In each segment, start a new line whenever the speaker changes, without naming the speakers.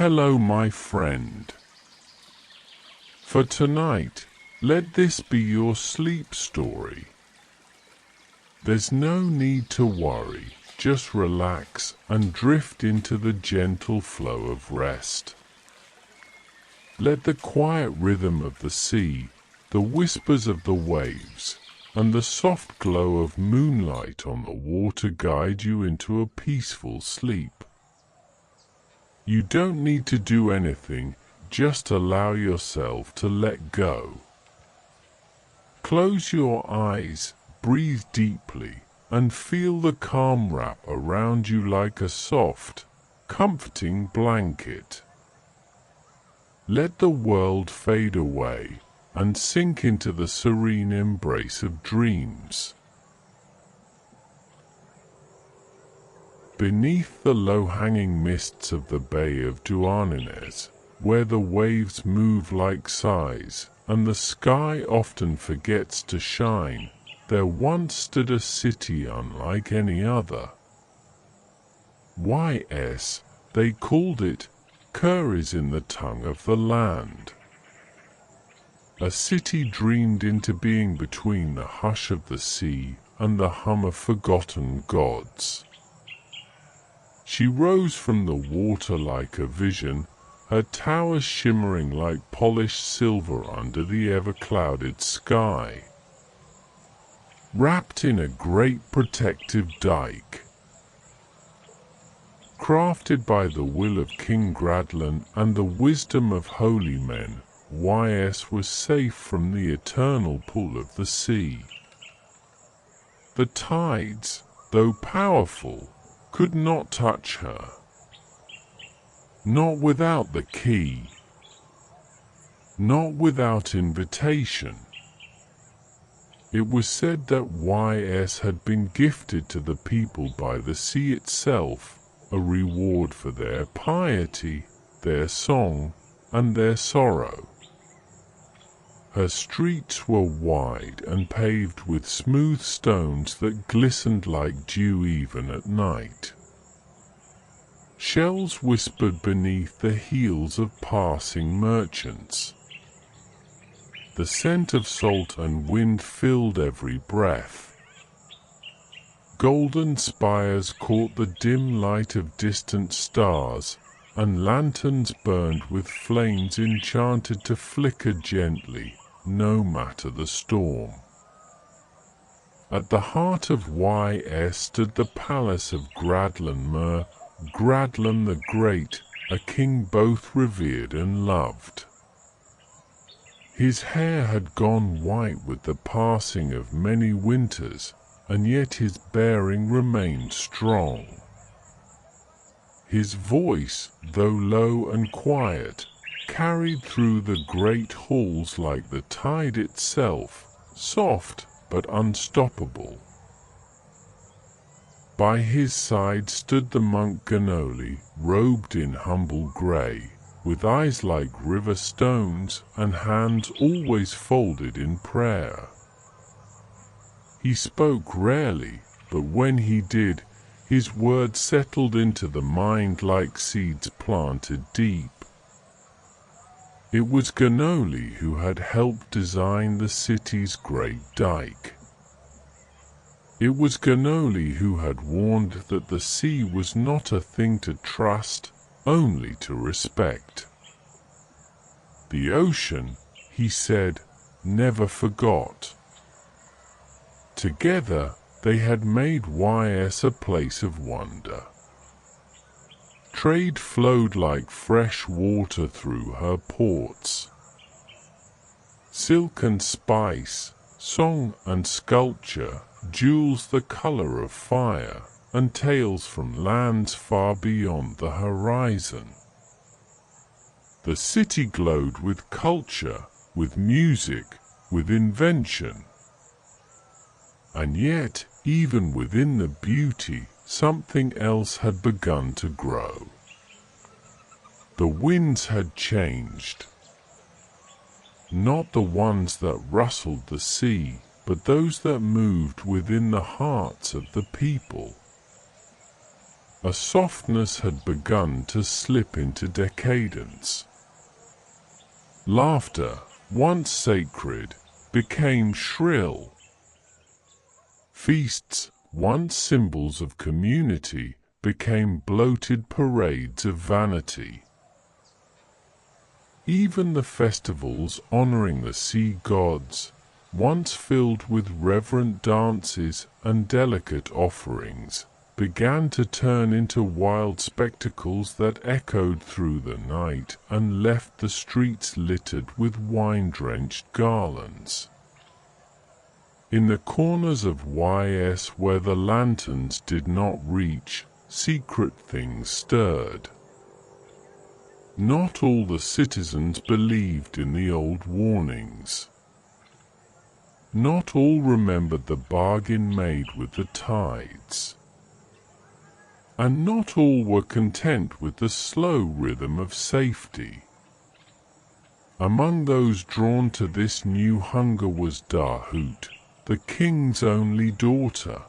Hello, my friend. For tonight, let this be your sleep story. There's no need to worry, just relax and drift into the gentle flow of rest. Let the quiet rhythm of the sea, the whispers of the waves, and the soft glow of moonlight on the water guide you into a peaceful sleep. You don't need to do anything, just allow yourself to let go. Close your eyes, breathe deeply, and feel the calm wrap around you like a soft, comforting blanket. Let the world fade away and sink into the serene embrace of dreams. Beneath the low-hanging mists of the Bay of Douarnenez, where the waves move like sighs, and the sky often forgets to shine, there once stood a city unlike any other. They called it Cur is in the tongue of the land. A city dreamed into being between the hush of the sea and the hum of forgotten gods. She rose from the water like a vision, her towers shimmering like polished silver under the ever-clouded sky. Wrapped in a great protective dike, crafted by the will of King Gradlan and the wisdom of holy men, YS was safe from the eternal pull of the sea. The tides, though powerful, could not touch her. Not without the key. Not without invitation. It was said that YS had been gifted to the people by the sea itself, a reward for their piety, their song, and their sorrow. Her streets were wide and paved with smooth stones that glistened like dew even at night. Shells whispered beneath the heels of passing merchants. The scent of salt and wind filled every breath. Golden spires caught the dim light of distant stars, and lanterns burned with flames enchanted to flicker gently, no matter the storm. At the heart of YS stood the palace of Gradlan the Great, a king both revered and loved. His hair had gone white with the passing of many winters, and yet his bearing remained strong. His voice, though low and quiet, carried through the great halls like the tide itself, soft but unstoppable. By his side stood the monk Ganoli, robed in humble grey, with eyes like river stones and hands always folded in prayer. He spoke rarely, but when he did, his words settled into the mind like seeds planted deep. It was Ganoli who had helped design the city's great dike. It was Ganoli who had warned that the sea was not a thing to trust, only to respect. The ocean, he said, never forgot. Together, they had made YS a place of wonder. Trade flowed like fresh water through her ports. Silk and spice, song and sculpture, jewels the color of fire, and tales from lands far beyond the horizon. The city glowed with culture, with music, with invention. And yet, even within the beauty, something else had begun to grow. The winds had changed. Not the ones that rustled the sea, but those that moved within the hearts of the people. A softness had begun to slip into decadence. Laughter, once sacred, became shrill. Feasts, once symbols of community, became bloated parades of vanity. Even the festivals honoring the sea gods, once filled with reverent dances and delicate offerings, began to turn into wild spectacles that echoed through the night and left the streets littered with wine-drenched garlands. In the corners of YS where the lanterns did not reach, secret things stirred. Not all the citizens believed in the old warnings. Not all remembered the bargain made with the tides. And not all were content with the slow rhythm of safety. Among those drawn to this new hunger was Dahut, the king's only daughter.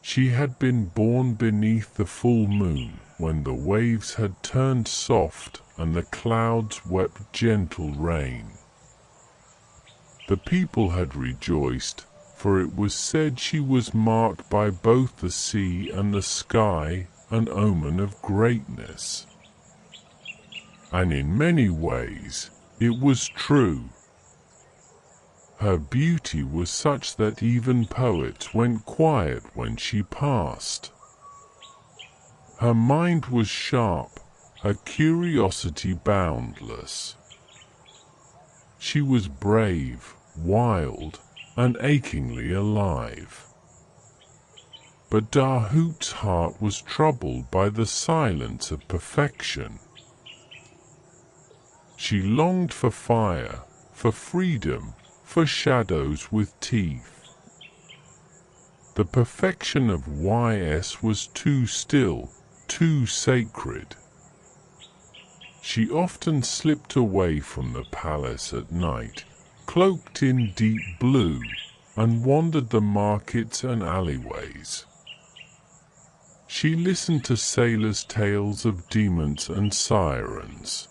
She had been born beneath the full moon, when the waves had turned soft and the clouds wept gentle rain. The people had rejoiced, for it was said she was marked by both the sea and the sky, an omen of greatness. And in many ways, it was true. Her beauty was such that even poets went quiet when she passed. Her mind was sharp, her curiosity boundless. She was brave, wild, and achingly alive. But Dahut's heart was troubled by the silence of perfection. She longed for fire, for freedom, for shadows with teeth. The perfection of YS was too still, too sacred. She often slipped away from the palace at night, cloaked in deep blue, and wandered the markets and alleyways. She listened to sailors' tales of demons and sirens.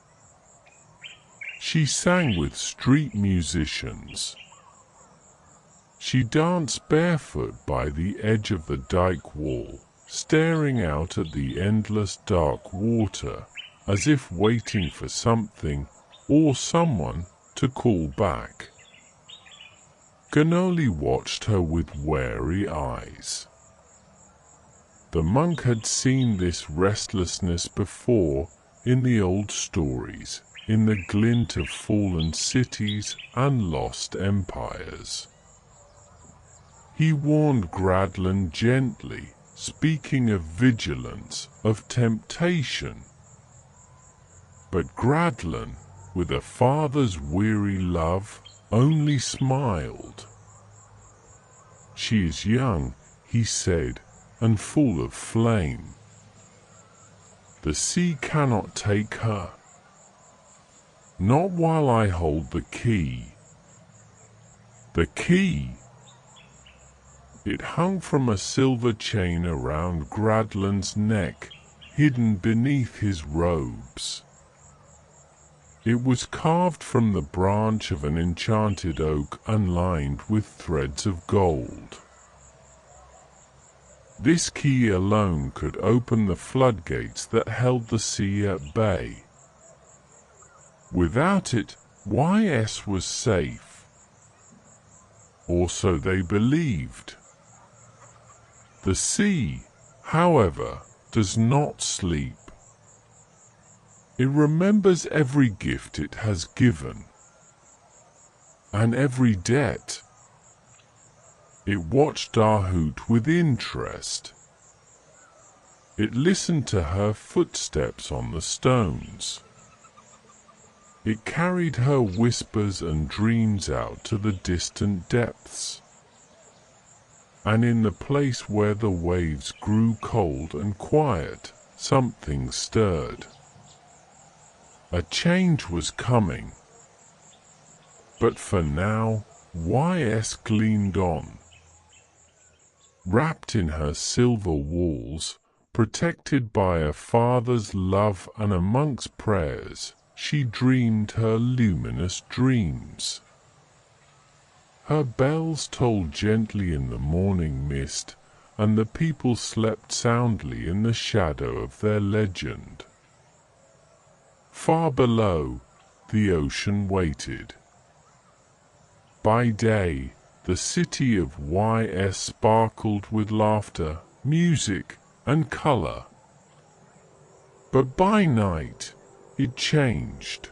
She sang with street musicians. She danced barefoot by the edge of the dike wall, staring out at the endless dark water, as if waiting for something or someone to call back. Ganoli watched her with wary eyes. The monk had seen this restlessness before in the old stories, in the glint of fallen cities and lost empires. He warned Gradlin gently, speaking of vigilance, of temptation. But Gradlin, with a father's weary love, only smiled. "She is young," he said, "and full of flame. The sea cannot take her. Not while I hold the key." The key! It hung from a silver chain around Gradlin's neck, hidden beneath his robes. It was carved from the branch of an enchanted oak and lined with threads of gold. This key alone could open the floodgates that held the sea at bay. Without it, YS was safe. Or so they believed. The sea, however, does not sleep. It remembers every gift it has given, and every debt. It watched Dahut with interest. It listened to her footsteps on the stones. It carried her whispers and dreams out to the distant depths. And in the place where the waves grew cold and quiet, something stirred. A change was coming. But for now, YS gleamed on. Wrapped in her silver walls, Protected by a father's love and amongst prayers, she dreamed her luminous dreams. Her bells tolled gently in the morning mist, and the people slept soundly in the shadow of their legend. Far below, the ocean waited. By day, the city of YS sparkled with laughter, music, and color. But by night, it changed.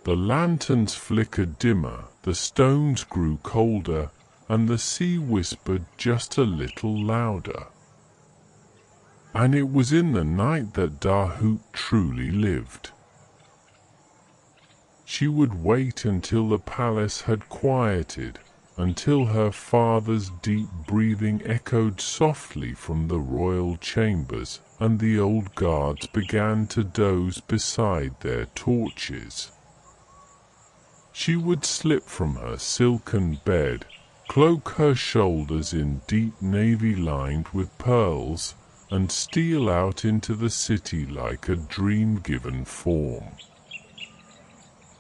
The lanterns flickered dimmer, the stones grew colder, and the sea whispered just a little louder. And it was in the night that Dahut truly lived. She would wait until the palace had quieted, until her father's deep breathing echoed softly from the royal chambers, and the old guards began to doze beside their torches. She would slip from her silken bed, cloak her shoulders in deep navy lined with pearls, and steal out into the city like a dream-given form.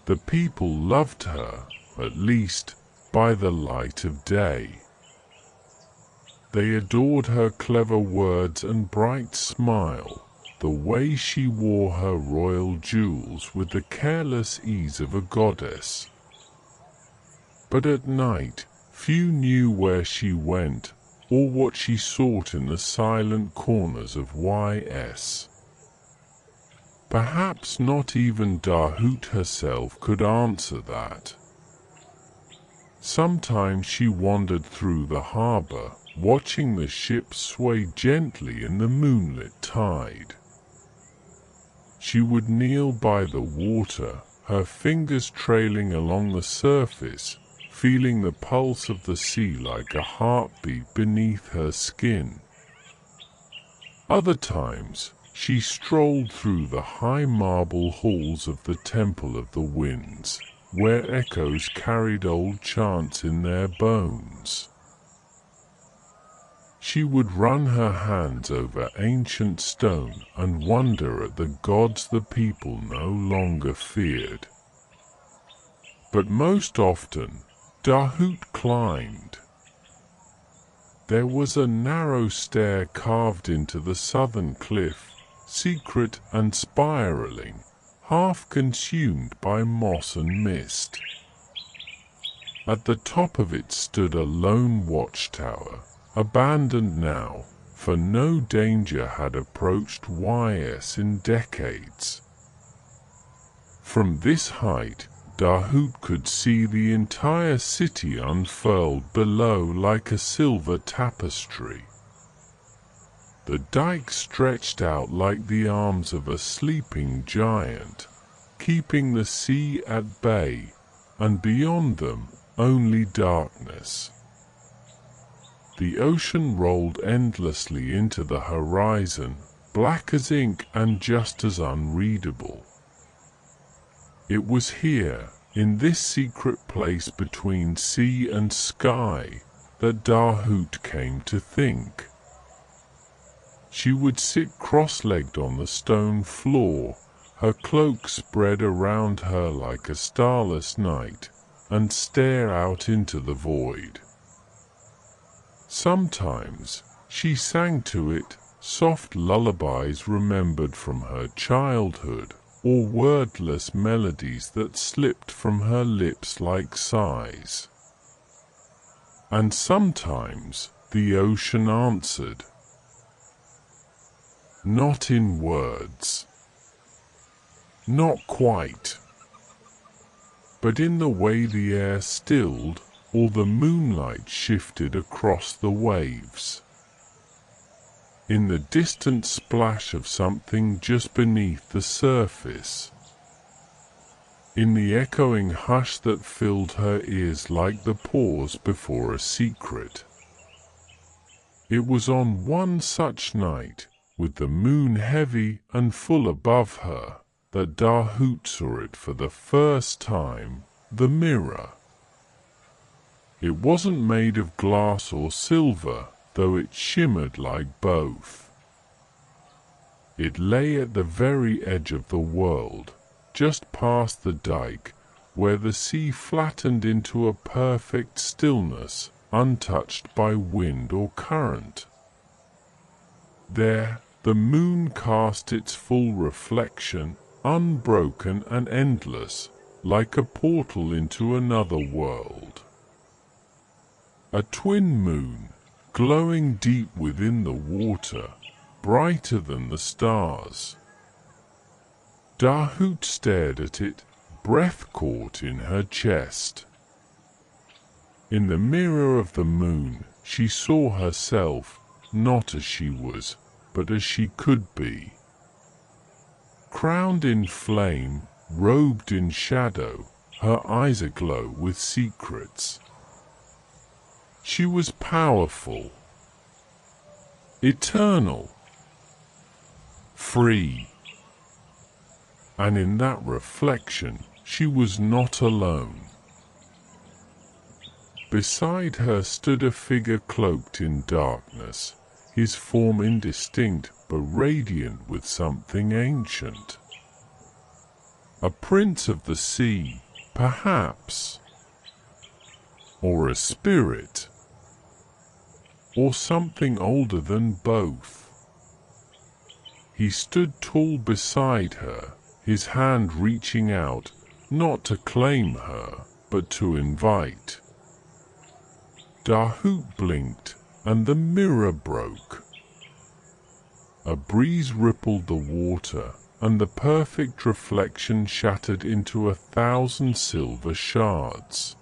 The people loved her, at least, by the light of day. They adored her clever words and bright smile, the way she wore her royal jewels with the careless ease of a goddess. But at night, few knew where she went, or what she sought in the silent corners of YS. Perhaps not even Dahut herself could answer that. Sometimes she wandered through the harbor, watching the ships sway gently in the moonlit tide. She would kneel by the water, her fingers trailing along the surface, feeling the pulse of the sea like a heartbeat beneath her skin. Other times, she strolled through the high marble halls of the Temple of the Winds, where echoes carried old chants in their bones. She would run her hands over ancient stone and wonder at the gods the people no longer feared. But most often, Dahut climbed. There was a narrow stair carved into the southern cliff, secret and spiraling, half consumed by moss and mist. At the top of it stood a lone watchtower, abandoned now, for no danger had approached YS in decades. From this height, Dahut could see the entire city unfurled below like a silver tapestry. The dike stretched out like the arms of a sleeping giant, keeping the sea at bay, and beyond them only darkness. The ocean rolled endlessly into the horizon, black as ink and just as unreadable. It was here, in this secret place between sea and sky, that Dahut came to think. She would sit cross-legged on the stone floor, her cloak spread around her like a starless night, and stare out into the void. Sometimes she sang to it soft lullabies remembered from her childhood, or wordless melodies that slipped from her lips like sighs. And sometimes the ocean answered, not in words, not quite, but in the way the air stilled or the moonlight shifted across the waves. In the distant splash of something just beneath the surface. In the echoing hush that filled her ears like the pause before a secret. It was on one such night, with the moon heavy and full above her, that Dahut saw it for the first time, the mirror. It wasn't made of glass or silver, though it shimmered like both. It lay at the very edge of the world, just past the dike, where the sea flattened into a perfect stillness, untouched by wind or current. There, the moon cast its full reflection, unbroken and endless, like a portal into another world. A twin moon, glowing deep within the water, brighter than the stars. Dahoot stared at it, breath caught in her chest. In the mirror of the moon, she saw herself, not as she was, but as she could be. Crowned in flame, robed in shadow, her eyes aglow with secrets. She was powerful, eternal, free. And in that reflection, she was not alone. Beside her stood a figure cloaked in darkness, his form indistinct but radiant with something ancient. A prince of the sea, perhaps, or a spirit, or something older than both. He stood tall beside her, his hand reaching out, not to claim her, but to invite. Dahoot blinked, and the mirror broke. A breeze rippled the water, and the perfect reflection shattered into 1,000 silver shards.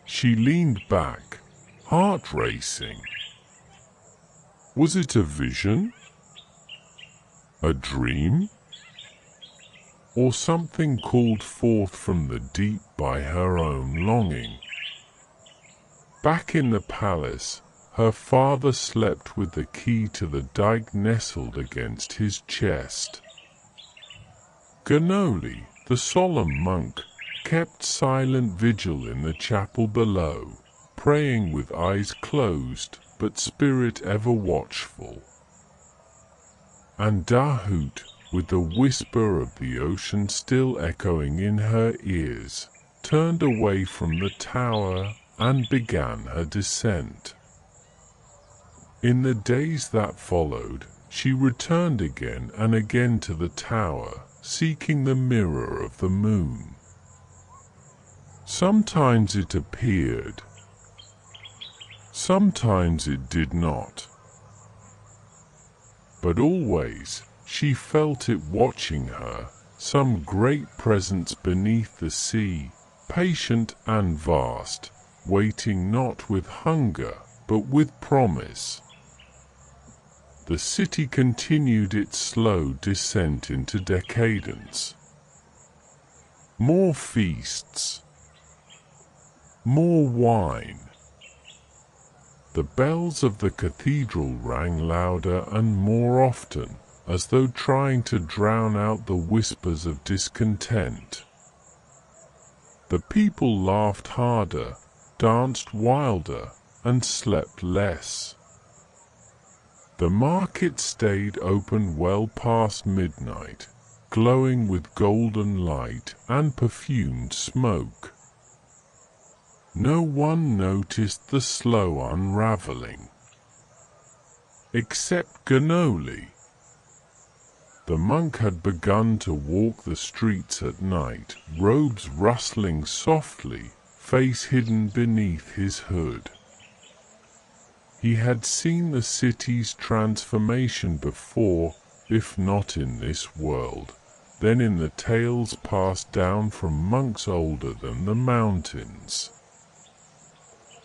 She leaned back, heart racing. Was it a vision? A dream? Or something called forth from the deep by her own longing? Back in the palace, her father slept with the key to the dike nestled against his chest. Ganoli, the solemn monk, kept silent vigil in the chapel below, praying with eyes closed, but spirit ever watchful. And Dahoot, with the whisper of the ocean still echoing in her ears, turned away from the tower and began her descent. In the days that followed, she returned again and again to the tower, seeking the mirror of the moon. Sometimes it appeared, sometimes it did not. But always, she felt it watching her, some great presence beneath the sea, patient and vast, waiting not with hunger, but with promise. The city continued its slow descent into decadence. More feasts, more wine. The bells of the cathedral rang louder and more often, as though trying to drown out the whispers of discontent. The people laughed harder, danced wilder, and slept less. The market stayed open well past midnight, glowing with golden light and perfumed smoke. No one noticed the slow unraveling. Except Ganoli. The monk had begun to walk the streets at night, robes rustling softly, face hidden beneath his hood. He had seen the city's transformation before, if not in this world, then in the tales passed down from monks older than the mountains.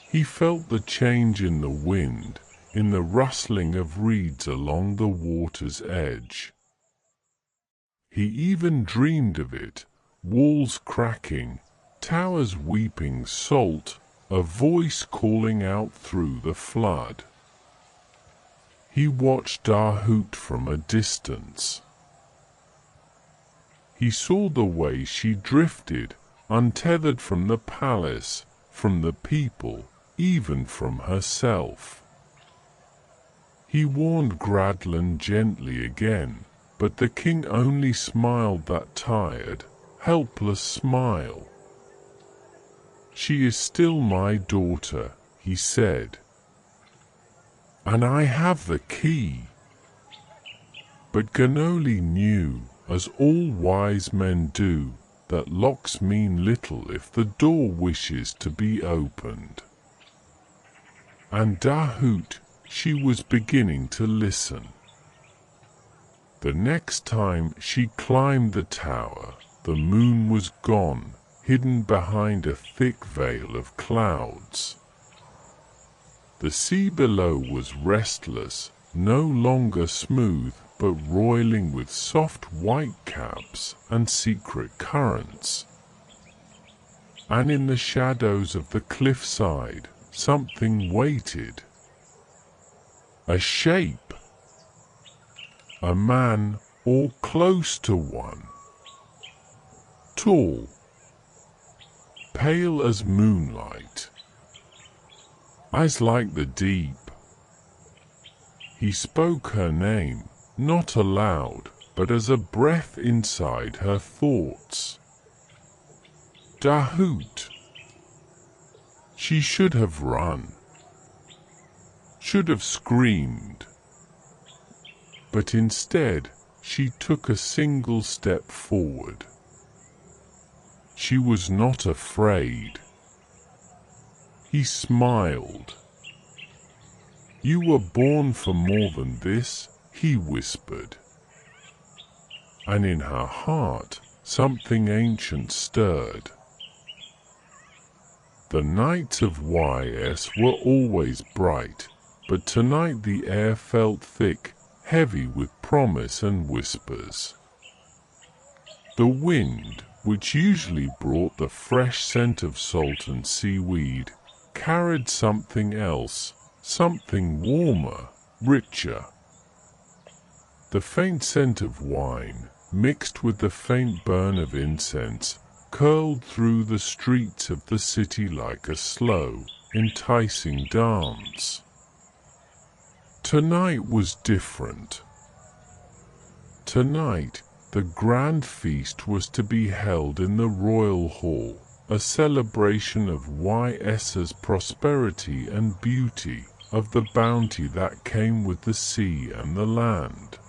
He felt the change in the wind, in the rustling of reeds along the water's edge. He even dreamed of it, walls cracking, towers weeping salt, a voice calling out through the flood. He watched Dahoot from a distance. He saw the way she drifted, untethered from the palace, from the people, even from herself. He warned Gradlin gently again, but the king only smiled that tired, helpless smile. "She is still my daughter," he said, "and I have the key." But Ganoli knew, as all wise men do, that locks mean little if the door wishes to be opened. And Dahoot, she was beginning to listen. The next time she climbed the tower, the moon was gone, hidden behind a thick veil of clouds. The sea below was restless, no longer smooth, but roiling with soft white caps and secret currents. And in the shadows of the cliffside, something waited. A shape. A man, or close to one. Tall. Pale as moonlight. Eyes like the deep. He spoke her name, not aloud, but as a breath inside her thoughts. Dahoot. She should have run. Should have screamed. But instead, she took a single step forward. She was not afraid. He smiled. "You were born for more than this," he whispered. And in her heart, something ancient stirred. The nights of YS were always bright, but tonight the air felt thick, heavy with promise and whispers. The wind, which usually brought the fresh scent of salt and seaweed, carried something else, something warmer, richer. The faint scent of wine, mixed with the faint burn of incense, curled through the streets of the city like a slow, enticing dance. Tonight was different. Tonight, the grand feast was to be held in the royal hall, a celebration of YS's prosperity and beauty, of the bounty that came with the sea and the land.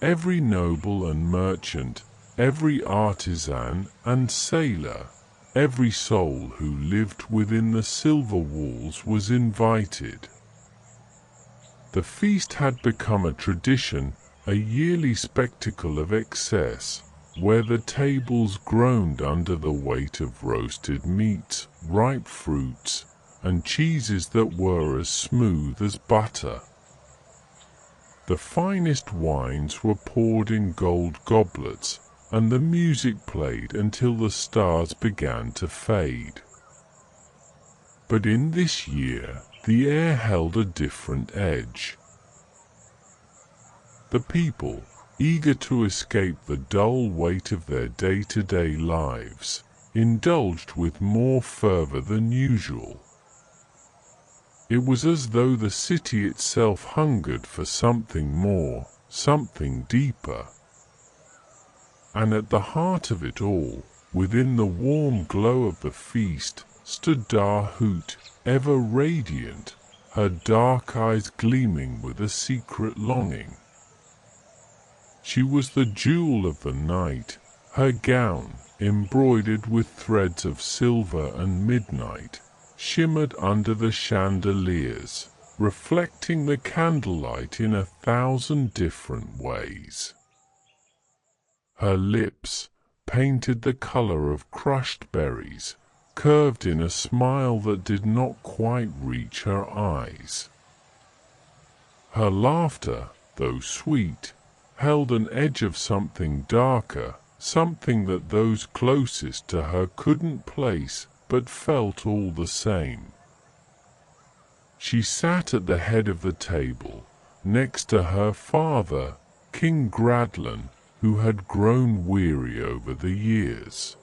Every noble and merchant, every artisan and sailor, every soul who lived within the silver walls was invited. The feast had become a tradition, a yearly spectacle of excess, where the tables groaned under the weight of roasted meats, ripe fruits, and cheeses that were as smooth as butter. The finest wines were poured in gold goblets, and the music played until the stars began to fade. But in this year, the air held a different edge. The people, eager to escape the dull weight of their day-to-day lives, indulged with more fervor than usual. It was as though the city itself hungered for something more, something deeper. And at the heart of it all, within the warm glow of the feast, stood Dahoot, ever radiant, her dark eyes gleaming with a secret longing. She was the jewel of the night, her gown, embroidered with threads of silver and midnight, shimmered under the chandeliers, reflecting the candlelight in 1,000 different ways. Her lips, painted the color of crushed berries, curved in a smile that did not quite reach her eyes. Her laughter, though sweet, held an edge of something darker, something that those closest to her couldn't place but felt all the same. She sat at the head of the table, next to her father, King Gradlin, who had grown weary over the years.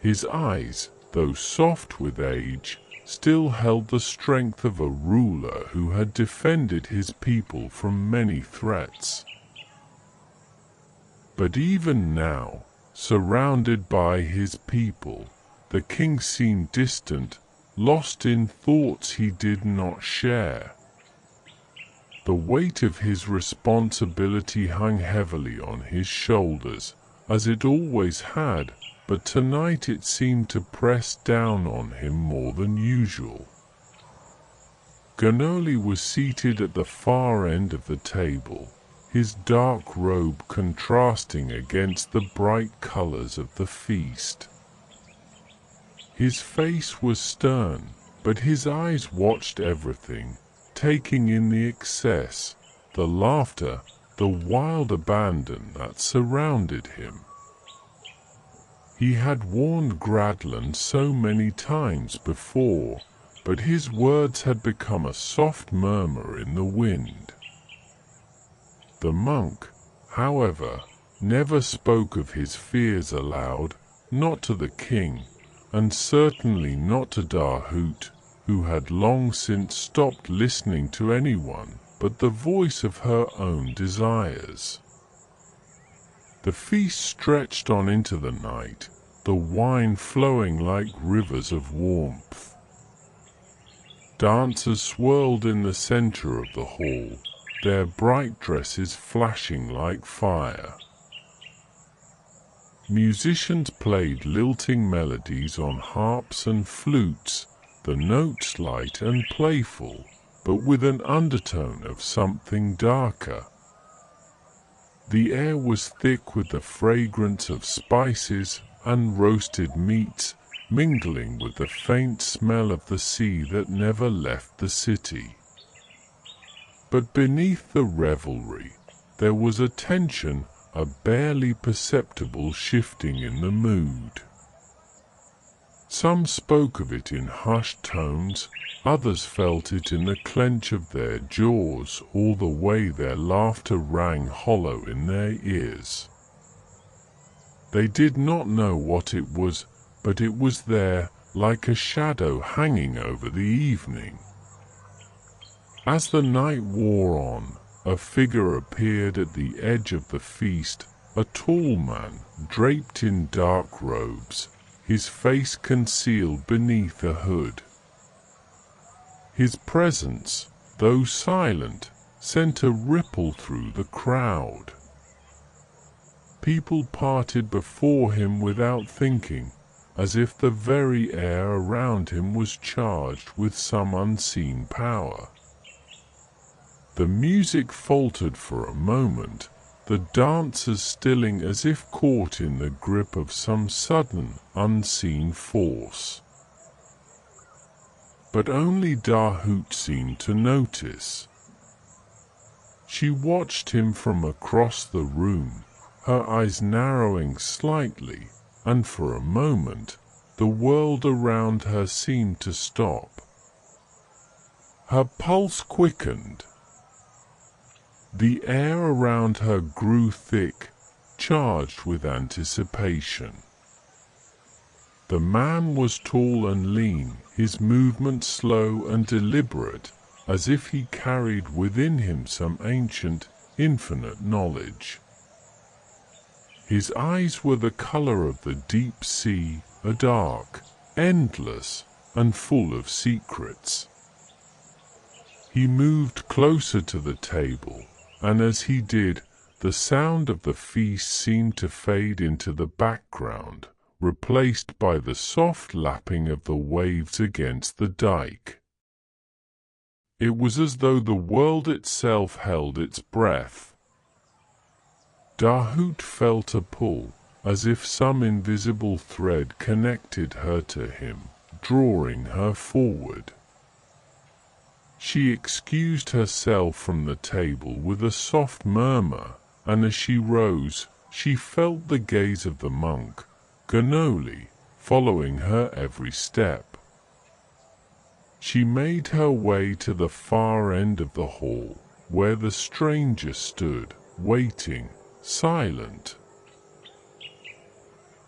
His eyes, though soft with age, still held the strength of a ruler who had defended his people from many threats. But even now, surrounded by his people, the king seemed distant, lost in thoughts he did not share. The weight of his responsibility hung heavily on his shoulders, as it always had, but tonight it seemed to press down on him more than usual. Ganoli was seated at the far end of the table, his dark robe contrasting against the bright colors of the feast. His face was stern, but his eyes watched everything, taking in the excess, the laughter, the wild abandon that surrounded him. He had warned Gradlin so many times before, but his words had become a soft murmur in the wind. The monk, however, never spoke of his fears aloud, not to the king, and certainly not to Dahoot, who had long since stopped listening to anyone but the voice of her own desires. The feast stretched on into the night, the wine flowing like rivers of warmth. Dancers swirled in the center of the hall, their bright dresses flashing like fire. Musicians played lilting melodies on harps and flutes, the notes light and playful, but with an undertone of something darker. The air was thick with the fragrance of spices and roasted meats, mingling with the faint smell of the sea that never left the city. But beneath the revelry, there was a tension, a barely perceptible shifting in the mood. Some spoke of it in hushed tones, others felt it in the clench of their jaws or the way their laughter rang hollow in their ears. They did not know what it was, but it was there, like a shadow hanging over the evening. As the night wore on, a figure appeared at the edge of the feast, a tall man, draped in dark robes, his face concealed beneath a hood. His presence, though silent, sent a ripple through the crowd. People parted before him without thinking, as if the very air around him was charged with some unseen power. The music faltered for a moment, the dancers stilling as if caught in the grip of some sudden, unseen force. But only Dahoot seemed to notice. She watched him from across the room, her eyes narrowing slightly, and for a moment, the world around her seemed to stop. Her pulse quickened. The air around her grew thick, charged with anticipation. The man was tall and lean, his movements slow and deliberate, as if he carried within him some ancient, infinite knowledge. His eyes were the color of the deep sea, a dark, endless, and full of secrets. He moved closer to the table, and as he did, the sound of the feast seemed to fade into the background, replaced by the soft lapping of the waves against the dike. It was as though the world itself held its breath. Dahoot felt a pull, as if some invisible thread connected her to him, drawing her forward. She excused herself from the table with a soft murmur, and as she rose, she felt the gaze of the monk, Ganoli, following her every step. She made her way to the far end of the hall, where the stranger stood, waiting, silent.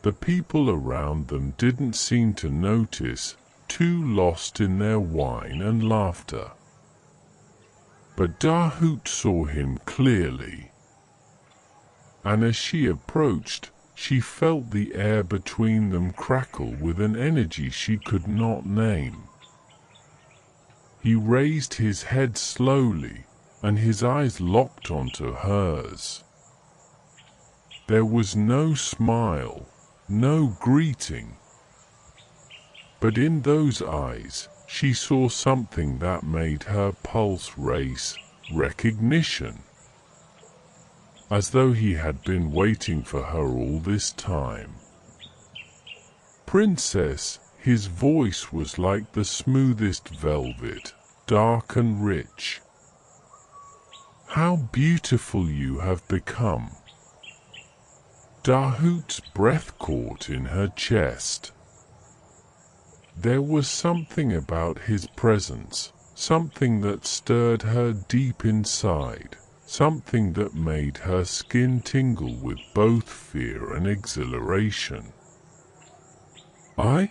The people around them didn't seem to notice, too lost in their wine and laughter. But Dahoot saw him clearly, and as she approached, she felt the air between them crackle with an energy she could not name. He raised his head slowly, and his eyes locked onto hers. There was no smile, no greeting, but in those eyes she saw something that made her pulse race, recognition, as though he had been waiting for her all this time. "Princess," his voice was like the smoothest velvet, dark and rich. "How beautiful you have become." Dahoot's breath caught in her chest. There was something about his presence, something that stirred her deep inside, something that made her skin tingle with both fear and exhilaration. I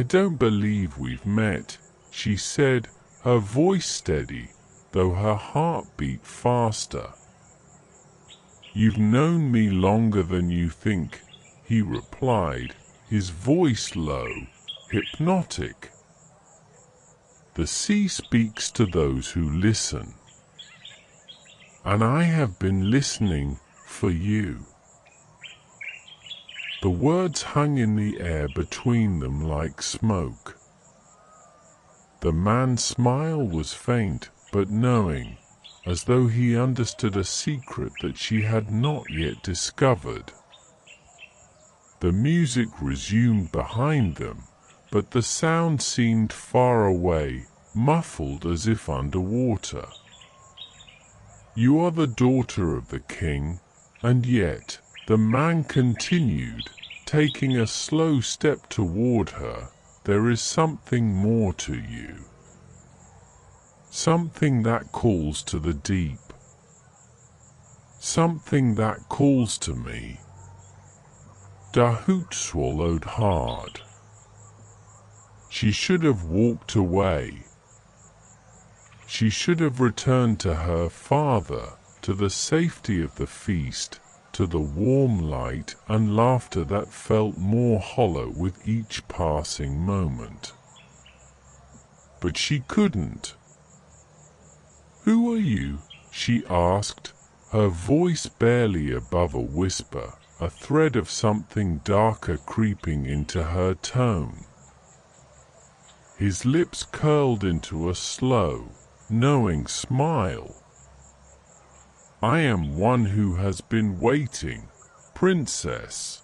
don't believe we've met," she said, her voice steady, though her heart beat faster. "You've known me longer than you think," he replied, his voice low, hypnotic. "The sea speaks to those who listen, and I have been listening for you." The words hung in the air between them like smoke. The man's smile was faint but knowing, as though he understood a secret that she had not yet discovered. The music resumed behind them, but the sound seemed far away, muffled as if underwater. "You are the daughter of the king, and yet," the man continued, taking a slow step toward her, "there is something more to you. Something that calls to the deep. Something that calls to me." Dahoot swallowed hard. She should have walked away. She should have returned to her father, to the safety of the feast, to the warm light and laughter that felt more hollow with each passing moment. But she couldn't. "Who are you?" she asked, her voice barely above a whisper, a thread of something darker creeping into her tone. His lips curled into a slow, knowing smile. "I am one who has been waiting, princess.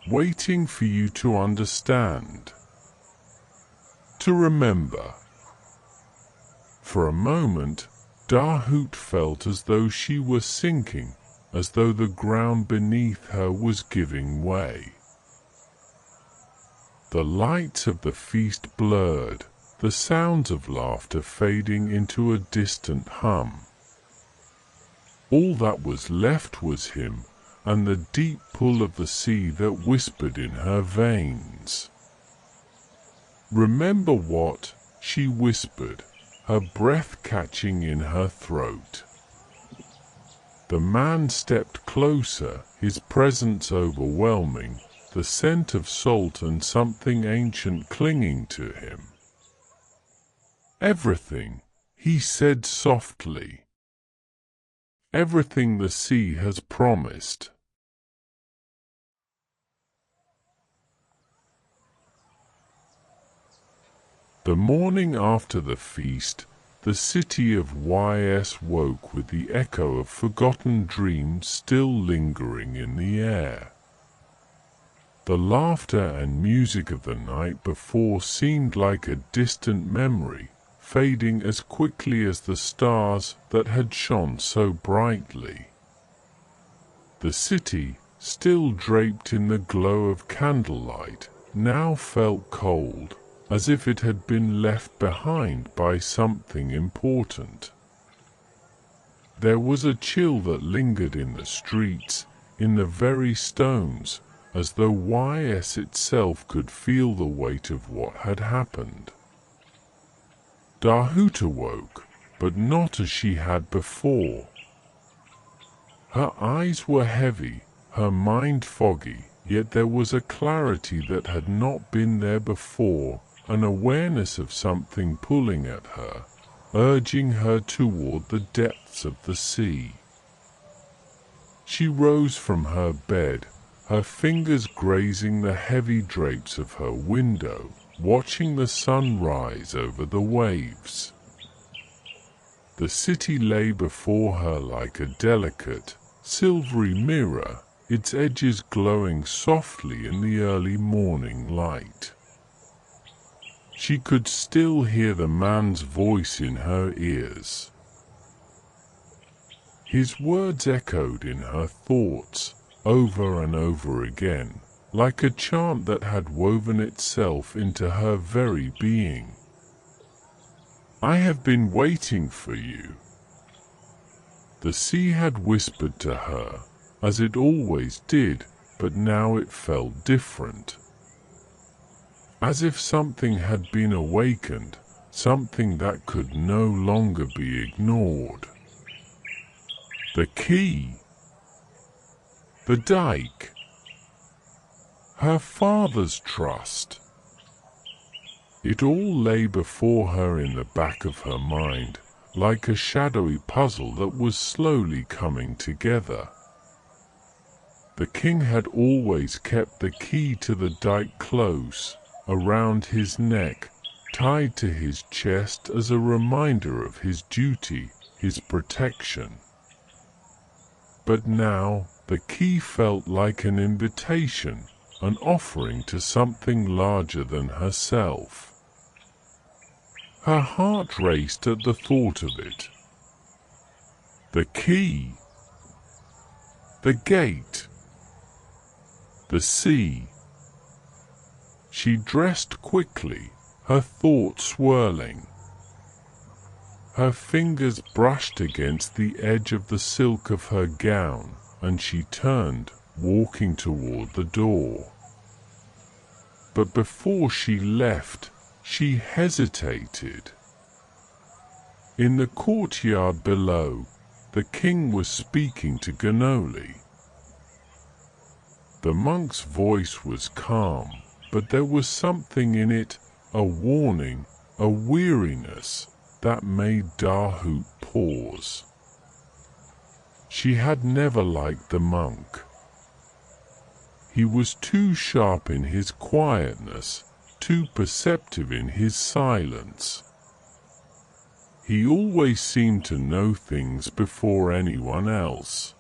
Waiting for you to understand. To remember." For a moment, Dahoot felt as though she were sinking, as though the ground beneath her was giving way. The lights of the feast blurred, the sounds of laughter fading into a distant hum. All that was left was him and the deep pull of the sea that whispered in her veins. "Remember what?" she whispered, her breath catching in her throat. The man stepped closer, his presence overwhelming, the scent of salt and something ancient clinging to him. "Everything," he said softly. "Everything the sea has promised." The morning after the feast, the city of Ys woke with the echo of forgotten dreams still lingering in the air. The laughter and music of the night before seemed like a distant memory, fading as quickly as the stars that had shone so brightly. The city, still draped in the glow of candlelight, now felt cold, as if it had been left behind by something important. There was a chill that lingered in the streets, in the very stones, as though YS itself could feel the weight of what had happened. Dahut awoke, but not as she had before. Her eyes were heavy, her mind foggy, yet there was a clarity that had not been there before, an awareness of something pulling at her, urging her toward the depths of the sea. She rose from her bed, her fingers grazing the heavy drapes of her window, watching the sun rise over the waves. The city lay before her like a delicate, silvery mirror, its edges glowing softly in the early morning light. She could still hear the man's voice in her ears. His words echoed in her thoughts, over and over again, like a chant that had woven itself into her very being. "I have been waiting for you." The sea had whispered to her, as it always did, but now it felt different. As if something had been awakened, something that could no longer be ignored. The key. The dike. Her father's trust. It all lay before her in the back of her mind, like a shadowy puzzle that was slowly coming together. The king had always kept the key to the dike close, around his neck, tied to his chest as a reminder of his duty, his protection. But now the key felt like an invitation, an offering to something larger than herself. Her heart raced at the thought of it. The key. The gate. The sea. She dressed quickly, her thoughts swirling. Her fingers brushed against the edge of the silk of her gown, and she turned, walking toward the door. But before she left, she hesitated. In the courtyard below, the king was speaking to Ganoli. The monk's voice was calm, but there was something in it, a warning, a weariness, that made Dahut pause. She had never liked the monk. He was too sharp in his quietness, too perceptive in his silence. He always seemed to know things before anyone else.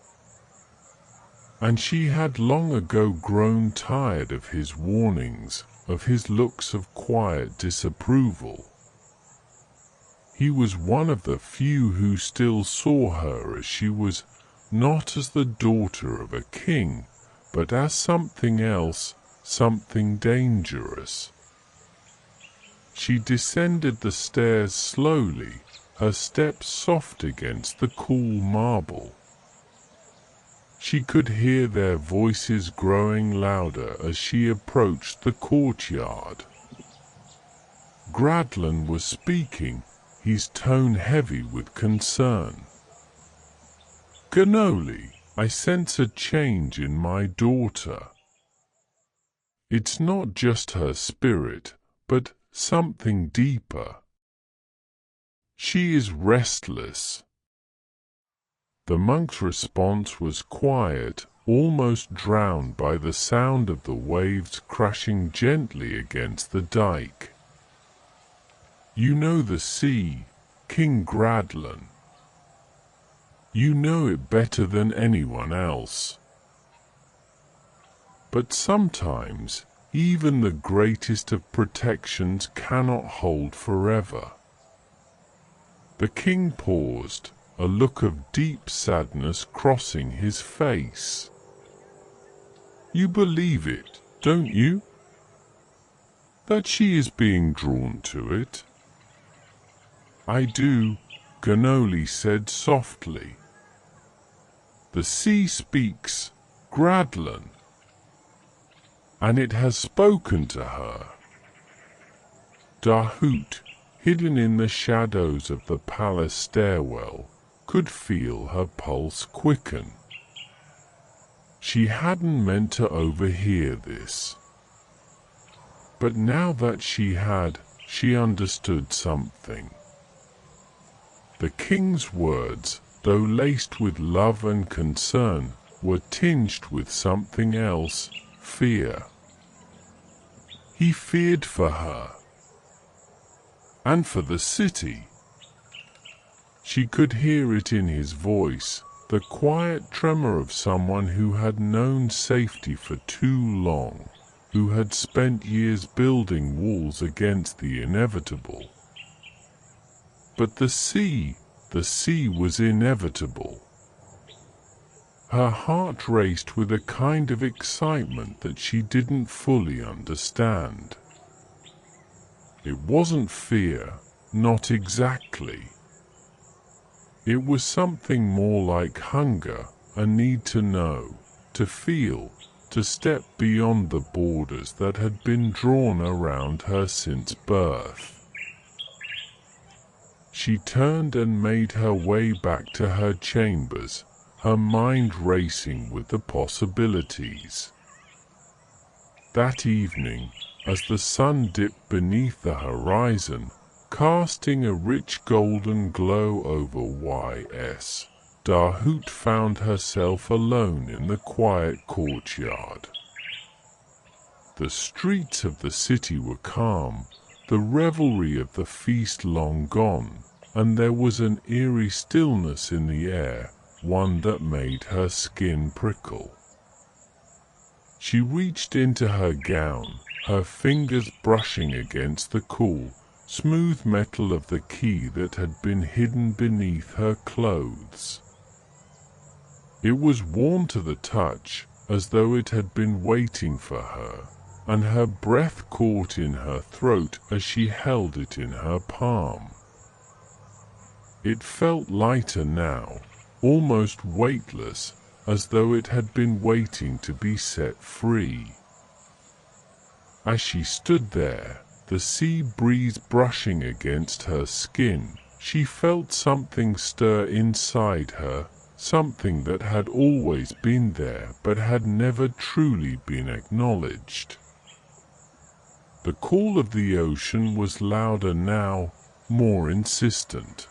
And she had long ago grown tired of his warnings, of his looks of quiet disapproval. He was one of the few who still saw her as she was, not as the daughter of a king, but as something else, something dangerous. She descended the stairs slowly, her steps soft against the cool marble. She could hear their voices growing louder as she approached the courtyard. Gradlin was speaking, his tone heavy with concern. "Ganoli, I sense a change in my daughter. It's not just her spirit, but something deeper. She is restless." The monk's response was quiet, almost drowned by the sound of the waves crashing gently against the dike. "You know the sea, King Gradlin. You know it better than anyone else. But sometimes, even the greatest of protections cannot hold forever." The king paused, a look of deep sadness crossing his face. "You believe it, don't you? That she is being drawn to it?" "I do," Ganoli said softly. "The sea speaks, Gradlin." and it has spoken to her. Dahoot, hidden in the shadows of the palace stairwell, could feel her pulse quicken. She hadn't meant to overhear this. But now that she had, she understood something. The king's words, though laced with love and concern, were tinged with something else, fear. He feared for her. And for the city. She could hear it in his voice, the quiet tremor of someone who had known safety for too long, who had spent years building walls against the inevitable. But the sea was inevitable. Her heart raced with a kind of excitement that she didn't fully understand. It wasn't fear, not exactly. It was something more like hunger, a need to know, to feel, to step beyond the borders that had been drawn around her since birth. She turned and made her way back to her chambers, her mind racing with the possibilities. That evening, as the sun dipped beneath the horizon, casting a rich golden glow over YS, Dahoot found herself alone in the quiet courtyard. The streets of the city were calm, the revelry of the feast long gone, and there was an eerie stillness in the air, one that made her skin prickle. She reached into her gown, her fingers brushing against the cool, smooth metal of the key that had been hidden beneath her clothes. It was warm to the touch, as though it had been waiting for her, and her breath caught in her throat as she held it in her palm. It felt lighter now, almost weightless, as though it had been waiting to be set free. As she stood there, the sea breeze brushing against her skin, she felt something stir inside her, something that had always been there but had never truly been acknowledged. The call of the ocean was louder now, more insistent.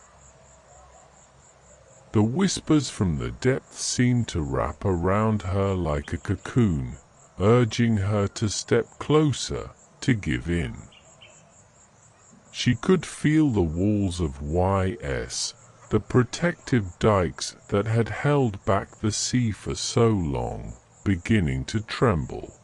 The whispers from the depths seemed to wrap around her like a cocoon, urging her to step closer, to give in. She could feel the walls of YS, the protective dikes that had held back the sea for so long, beginning to tremble.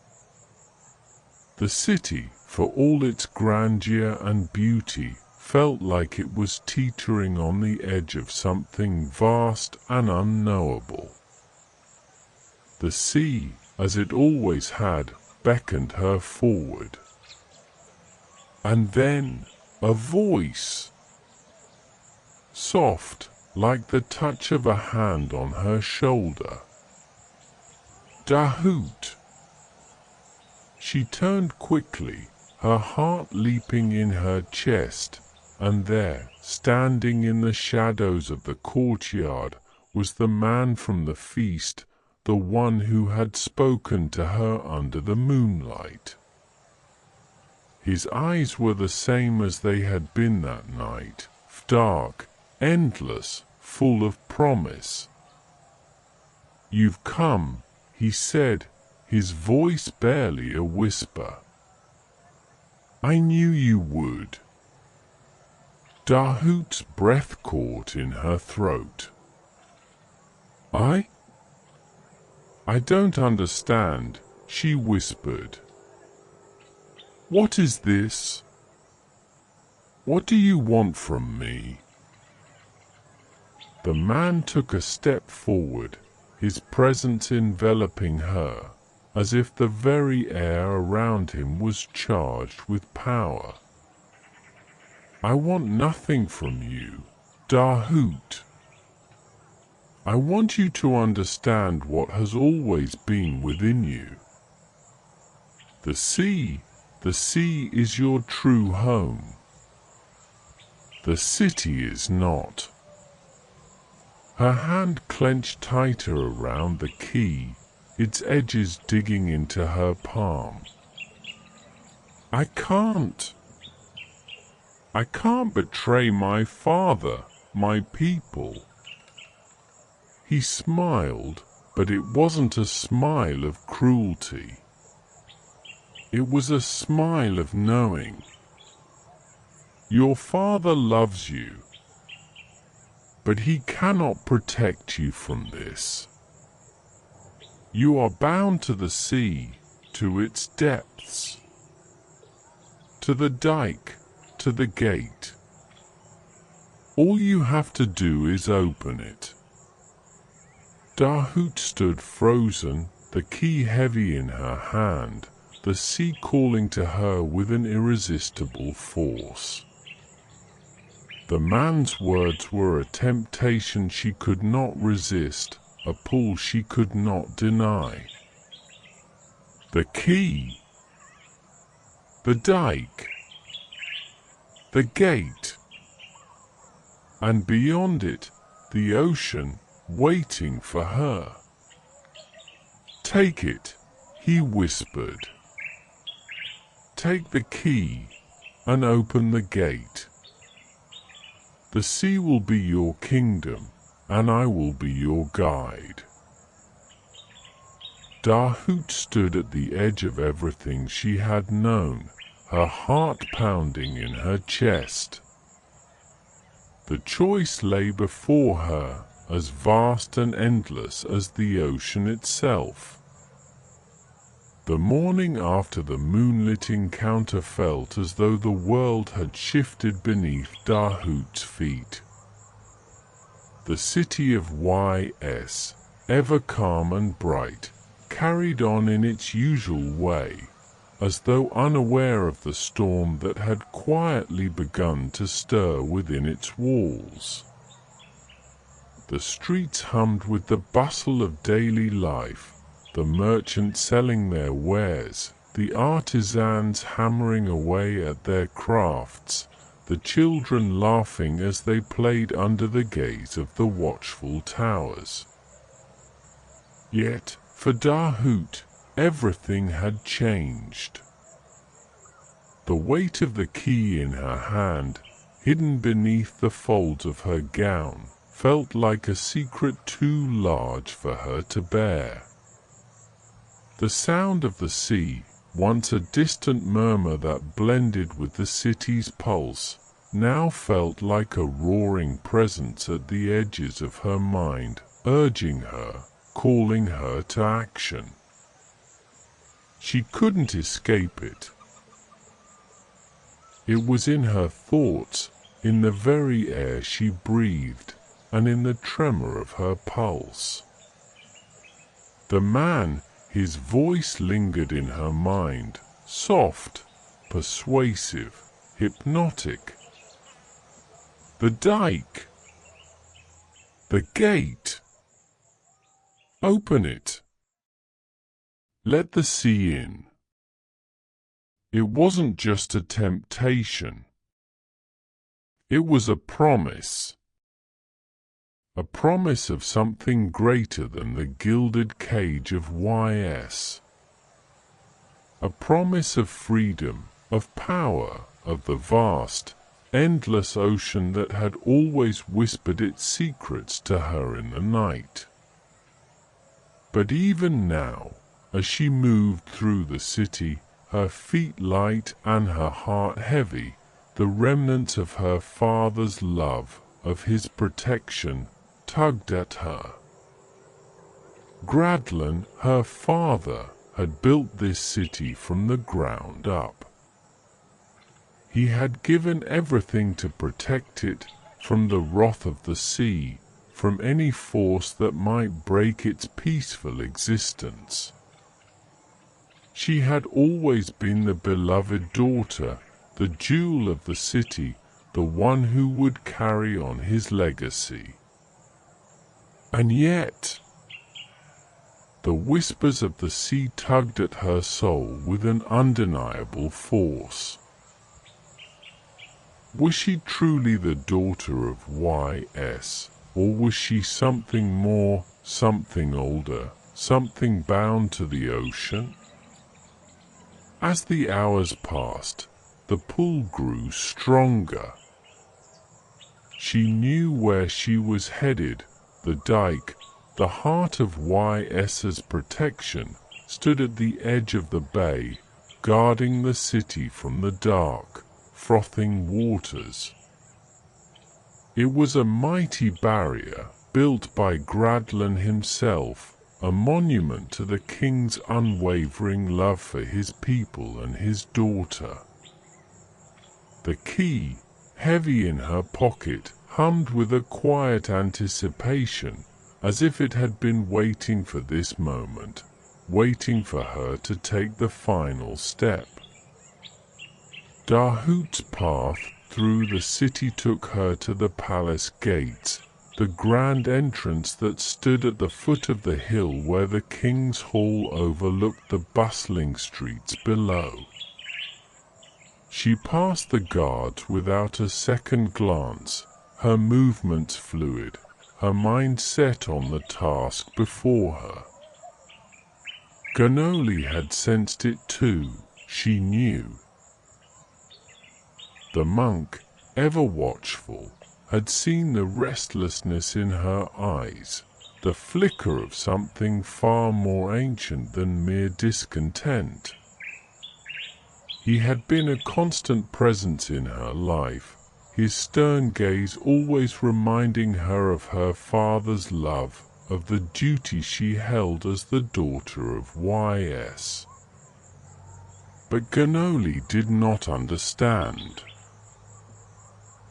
The city, for all its grandeur and beauty, felt like it was teetering on the edge of something vast and unknowable. The sea, as it always had, beckoned her forward. And then, a voice. Soft, like the touch of a hand on her shoulder. Dahoot! She turned quickly, her heart leaping in her chest, and there, standing in the shadows of the courtyard, was the man from the feast, the one who had spoken to her under the moonlight. His eyes were the same as they had been that night, dark, endless, full of promise. "You've come," he said, his voice barely a whisper. "I knew you would." Dahoot's breath caught in her throat. I don't understand," she whispered. "What is this? What do you want from me?" The man took a step forward, his presence enveloping her, as if the very air around him was charged with power. "I want nothing from you, Dahoot. I want you to understand what has always been within you. The sea is your true home. The city is not. Her hand clenched tighter around the key, its edges digging into her palm. I can't betray my father, my people. He smiled, but it wasn't a smile of cruelty. It was a smile of knowing. Your father loves you, but he cannot protect you from this. You are bound to the sea, to its depths, to the dike, to the gate. All you have to do is open it. Dahut stood frozen, the key heavy in her hand, the sea calling to her with an irresistible force. The man's words were a temptation she could not resist, a pull she could not deny. The key, the dike, the gate, and beyond it, the ocean waiting for her. Take it, he whispered. Take the key and open the gate. The sea will be your kingdom, and I will be your guide. Dahut stood at the edge of everything she had known, her heart pounding in her chest. The choice lay before her, as vast and endless as the ocean itself. The morning after the moonlit encounter felt as though the world had shifted beneath Dahut's feet. The city of Y.S., ever calm and bright, carried on in its usual way, as though unaware of the storm that had quietly begun to stir within its walls. The streets hummed with the bustle of daily life, the merchants selling their wares, the artisans hammering away at their crafts, the children laughing as they played under the gaze of the watchful towers. Yet, for Dahut, everything had changed. The weight of the key in her hand, hidden beneath the folds of her gown, felt like a secret too large for her to bear. The sound of the sea, once a distant murmur that blended with the city's pulse, now felt like a roaring presence at the edges of her mind, urging her, calling her to action. She couldn't escape it. It was in her thoughts, in the very air she breathed, and in the tremor of her pulse. The man, his voice lingered in her mind, soft, persuasive, hypnotic. The dike, the gate. Open it. Let the sea in. It wasn't just a temptation. It was a promise. A promise of something greater than the gilded cage of Y.S. A promise of freedom, of power, of the vast, endless ocean that had always whispered its secrets to her in the night. But even now, as she moved through the city, her feet light and her heart heavy, the remnants of her father's love, of his protection, tugged at her. Gradlin, her father, had built this city from the ground up. He had given everything to protect it from the wrath of the sea, from any force that might break its peaceful existence. She had always been the beloved daughter, the jewel of the city, the one who would carry on his legacy. And yet, The whispers of the sea tugged at her soul with an undeniable force. Was she truly the daughter of Y.S., or was she something more, something older, something bound to the ocean? As the hours passed, the pull grew stronger. She knew where she was headed. The dike, the heart of Y.S.'s protection, stood at the edge of the bay, guarding the city from the dark, frothing waters. It was a mighty barrier, built by Gradlin himself, a monument to the king's unwavering love for his people and his daughter. The key, heavy in her pocket, hummed with a quiet anticipation, as if it had been waiting for this moment, waiting for her to take the final step. Dahoot's path through the city took her to the palace gates, the grand entrance that stood at the foot of the hill where the king's hall overlooked the bustling streets below. She passed the guards without a second glance, her movements fluid, her mind set on the task before her. Ganoli had sensed it too, she knew. The monk, ever watchful, had seen the restlessness in her eyes, the flicker of something far more ancient than mere discontent. He had been a constant presence in her life, his stern gaze always reminding her of her father's love, of the duty she held as the daughter of Y.S. But Ganoli did not understand.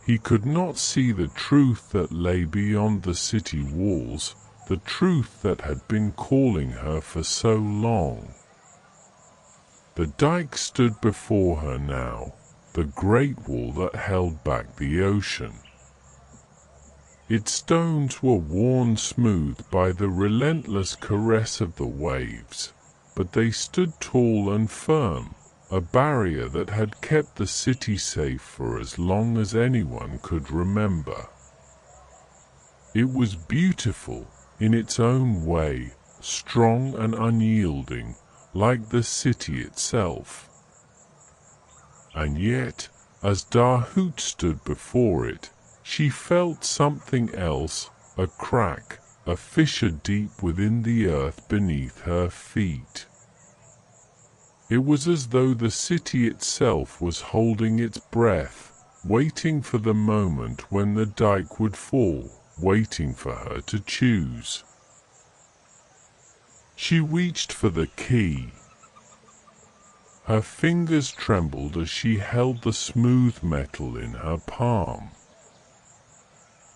He could not see the truth that lay beyond the city walls, the truth that had been calling her for so long. The dike stood before her now, the great wall that held back the ocean. Its stones were worn smooth by the relentless caress of the waves, but they stood tall and firm, a barrier that had kept the city safe for as long as anyone could remember. It was beautiful, in its own way, strong and unyielding, like the city itself. And yet, as Dahoot stood before it, she felt something else, a crack, a fissure deep within the earth beneath her feet. It was as though the city itself was holding its breath, waiting for the moment when the dike would fall, waiting for her to choose. She reached for the key. Her fingers trembled as she held the smooth metal in her palm.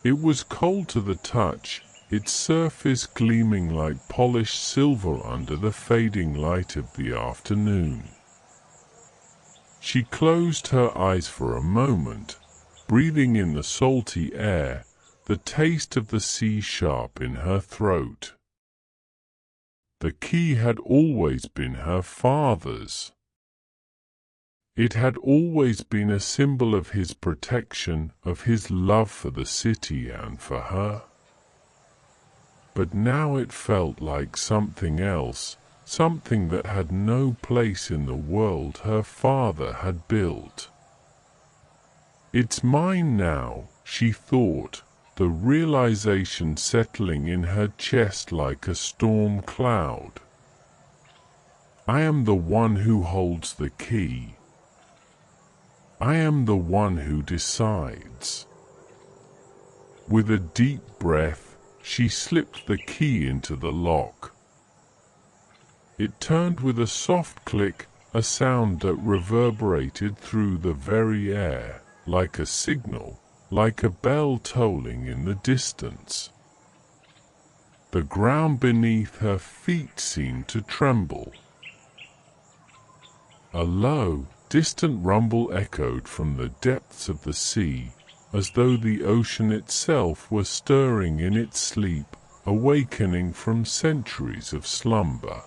It was cold to the touch, its surface gleaming like polished silver under the fading light of the afternoon. She closed her eyes for a moment, breathing in the salty air, the taste of the sea sharp in her throat. The key had always been her father's. It had always been a symbol of his protection, of his love for the city and for her. But now it felt like something else, something that had no place in the world her father had built. It's mine now, she thought, the realization settling in her chest like a storm cloud. I am the one who holds the key. I am the one who decides. With a deep breath, she slipped the key into the lock. It turned with a soft click, a sound that reverberated through the very air, like a signal, like a bell tolling in the distance. The ground beneath her feet seemed to tremble. A low, distant rumble echoed from the depths of the sea, as though the ocean itself were stirring in its sleep, awakening from centuries of slumber.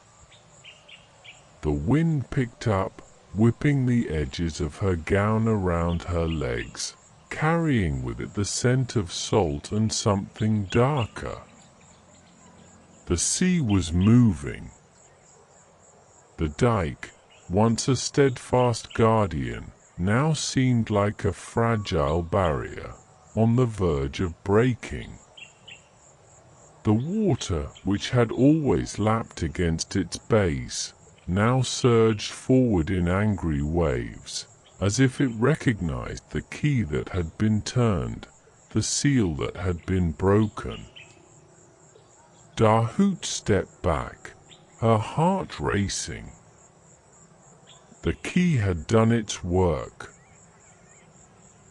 The wind picked up, whipping the edges of her gown around her legs, carrying with it the scent of salt and something darker. The sea was moving. The dike, once a steadfast guardian, now seemed like a fragile barrier, on the verge of breaking. The water, which had always lapped against its base, now surged forward in angry waves, as if it recognized the key that had been turned, the seal that had been broken. Dahoot stepped back, her heart racing. The key had done its work.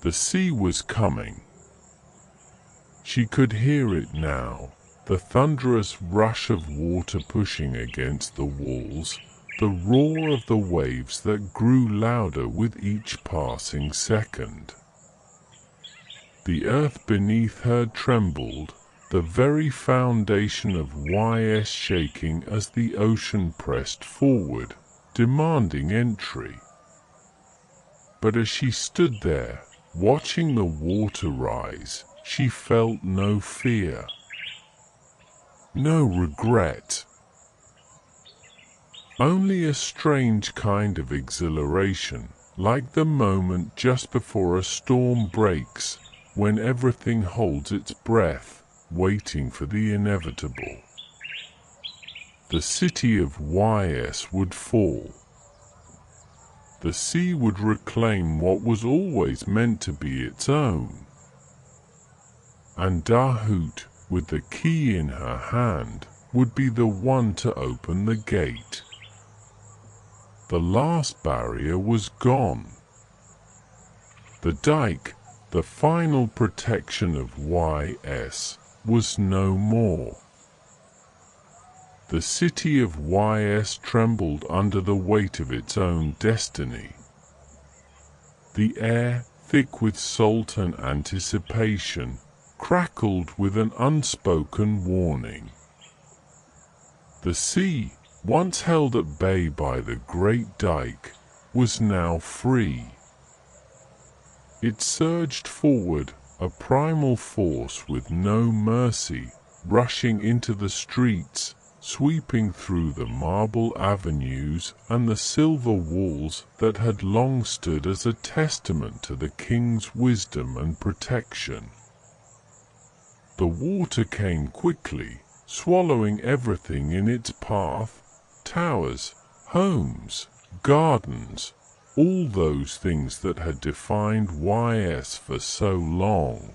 The sea was coming. She could hear it now, the thunderous rush of water pushing against the walls, the roar of the waves that grew louder with each passing second. The earth beneath her trembled, the very foundation of YS shaking as the ocean pressed forward, demanding entry. But as she stood there, watching the water rise, she felt no fear, no regret. Only a strange kind of exhilaration, like the moment just before a storm breaks, when everything holds its breath, waiting for the inevitable. The city of YS would fall. The sea would reclaim what was always meant to be its own. And Dahoot, with the key in her hand, would be the one to open the gate. The last barrier was gone. The dike, the final protection of YS, was no more. The city of YS trembled under the weight of its own destiny. The air, thick with salt and anticipation, crackled with an unspoken warning. The sea, once held at bay by the great dike, was now free. It surged forward, a primal force with no mercy, rushing into the streets, sweeping through the marble avenues and the silver walls that had long stood as a testament to the king's wisdom and protection. The water came quickly, swallowing everything in its path, towers, homes, gardens, all those things that had defined YS for so long.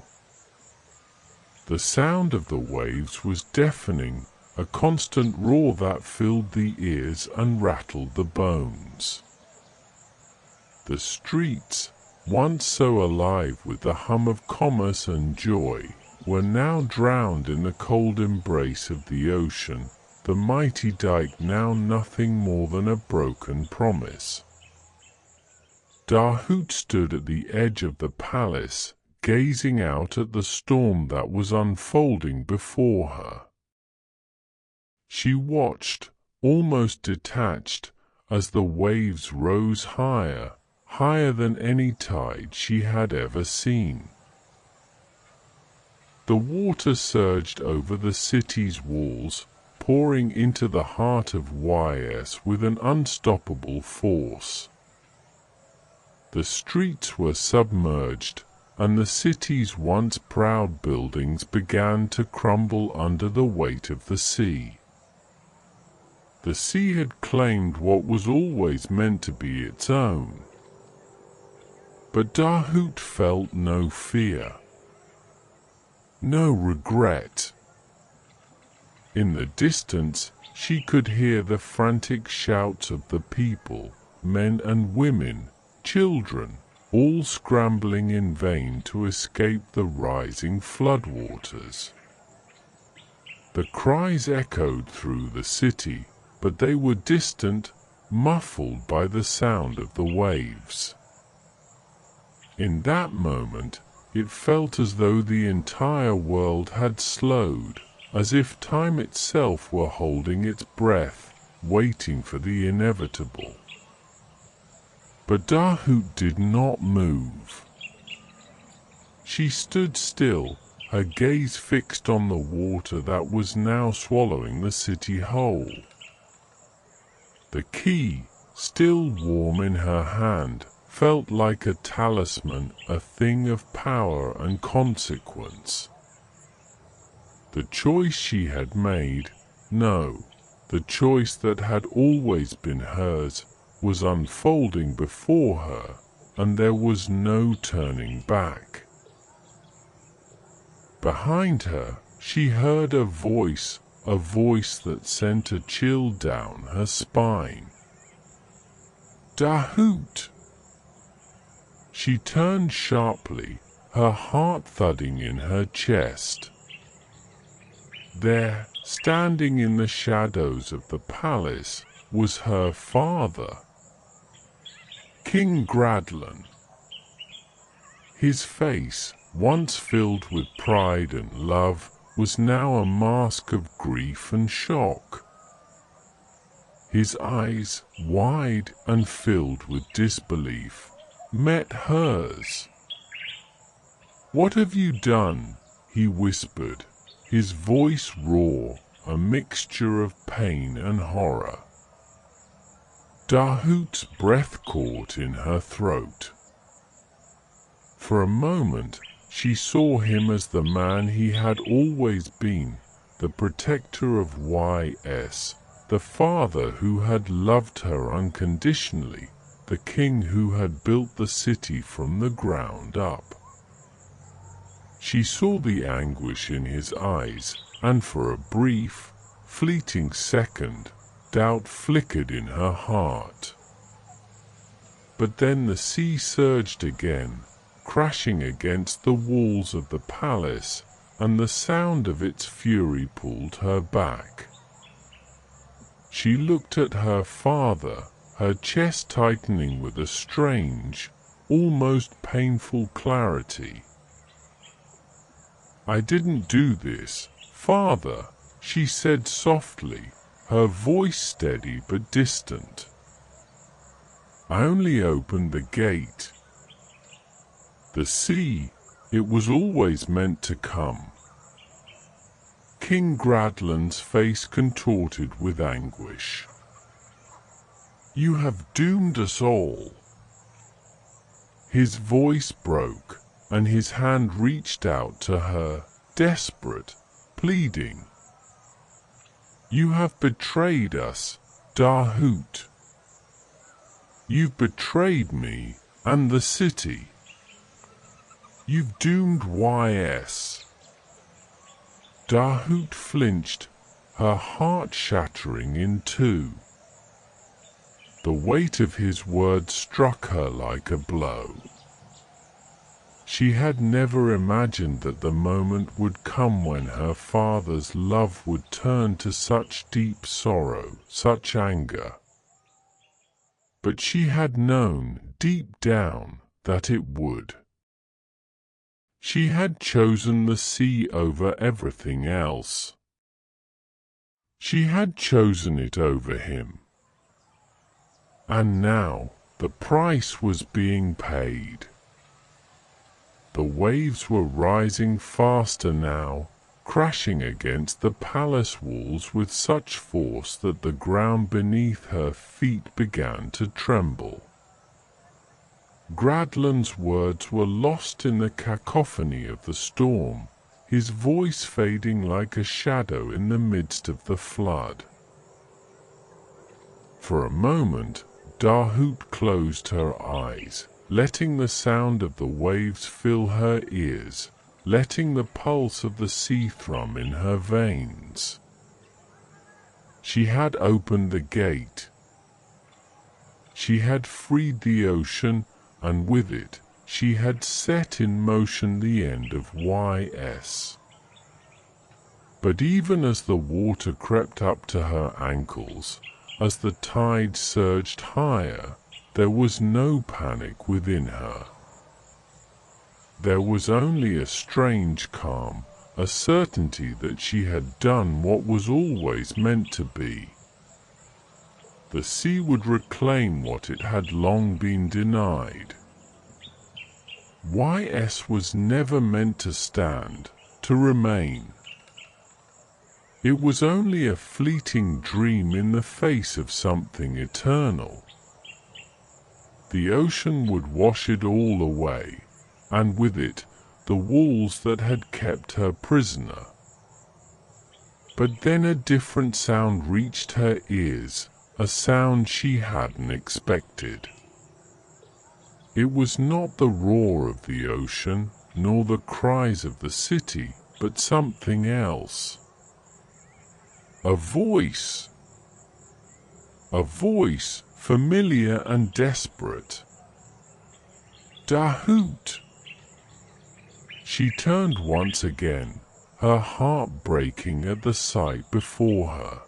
The sound of the waves was deafening, a constant roar that filled the ears and rattled the bones. The streets, once so alive with the hum of commerce and joy, were now drowned in the cold embrace of the ocean, the mighty dike now nothing more than a broken promise. Dahoot stood at the edge of the palace, gazing out at the storm that was unfolding before her. She watched, almost detached, as the waves rose higher, higher than any tide she had ever seen. The water surged over the city's walls, pouring into the heart of YS with an unstoppable force. The streets were submerged, and the city's once proud buildings began to crumble under the weight of the sea. The sea had claimed what was always meant to be its own. But Dahoot felt no fear, no regret. In the distance, she could hear the frantic shouts of the people, men and women, children, all scrambling in vain to escape the rising floodwaters. The cries echoed through the city, but they were distant, muffled by the sound of the waves. In that moment, it felt as though the entire world had slowed, as if time itself were holding its breath, waiting for the inevitable. But Dahut did not move. She stood still, her gaze fixed on the water that was now swallowing the city whole. The key, still warm in her hand, felt like a talisman, a thing of power and consequence. The choice she had made, no, the choice that had always been hers, was unfolding before her, and there was no turning back. Behind her, she heard a voice that sent a chill down her spine. Dahut! She turned sharply, her heart thudding in her chest. There, standing in the shadows of the palace, was her father, King Gradlan. His face, once filled with pride and love, was now a mask of grief and shock. His eyes, wide and filled with disbelief, met hers. "What have you done?" he whispered, his voice raw, a mixture of pain and horror. Dahut's breath caught in her throat. For a moment, she saw him as the man he had always been, the protector of YS, the father who had loved her unconditionally, the king who had built the city from the ground up. She saw the anguish in his eyes, and for a brief, fleeting second, doubt flickered in her heart. But then the sea surged again, crashing against the walls of the palace, and the sound of its fury pulled her back. She looked at her father, her chest tightening with a strange, almost painful clarity. "I didn't do this, father," she said softly, her voice steady but distant. "I only opened the gate. The sea, it was always meant to come." King Gradlan's face contorted with anguish. "You have doomed us all." His voice broke, and his hand reached out to her, desperate, pleading. "You have betrayed us, Dahut. You've betrayed me, and the city. You've doomed YS." Dahut flinched, her heart shattering in two. The weight of his words struck her like a blow. She had never imagined that the moment would come when her father's love would turn to such deep sorrow, such anger. But she had known, deep down, that it would. She had chosen the sea over everything else. She had chosen it over him. And now, the price was being paid. The waves were rising faster now, crashing against the palace walls with such force that the ground beneath her feet began to tremble. Gradlan's words were lost in the cacophony of the storm, his voice fading like a shadow in the midst of the flood. For a moment, Dahut closed her eyes, letting the sound of the waves fill her ears, letting the pulse of the sea thrum in her veins. She had opened the gate. She had freed the ocean, and with it, she had set in motion the end of YS. But even as the water crept up to her ankles, as the tide surged higher, there was no panic within her. There was only a strange calm, a certainty that she had done what was always meant to be. The sea would reclaim what it had long been denied. YS was never meant to stand, to remain. It was only a fleeting dream in the face of something eternal. The ocean would wash it all away, and with it, the walls that had kept her prisoner. But then a different sound reached her ears, a sound she hadn't expected. It was not the roar of the ocean, nor the cries of the city, but something else. A voice. A voice, familiar and desperate. Dahoot! She turned once again, her heart breaking at the sight before her.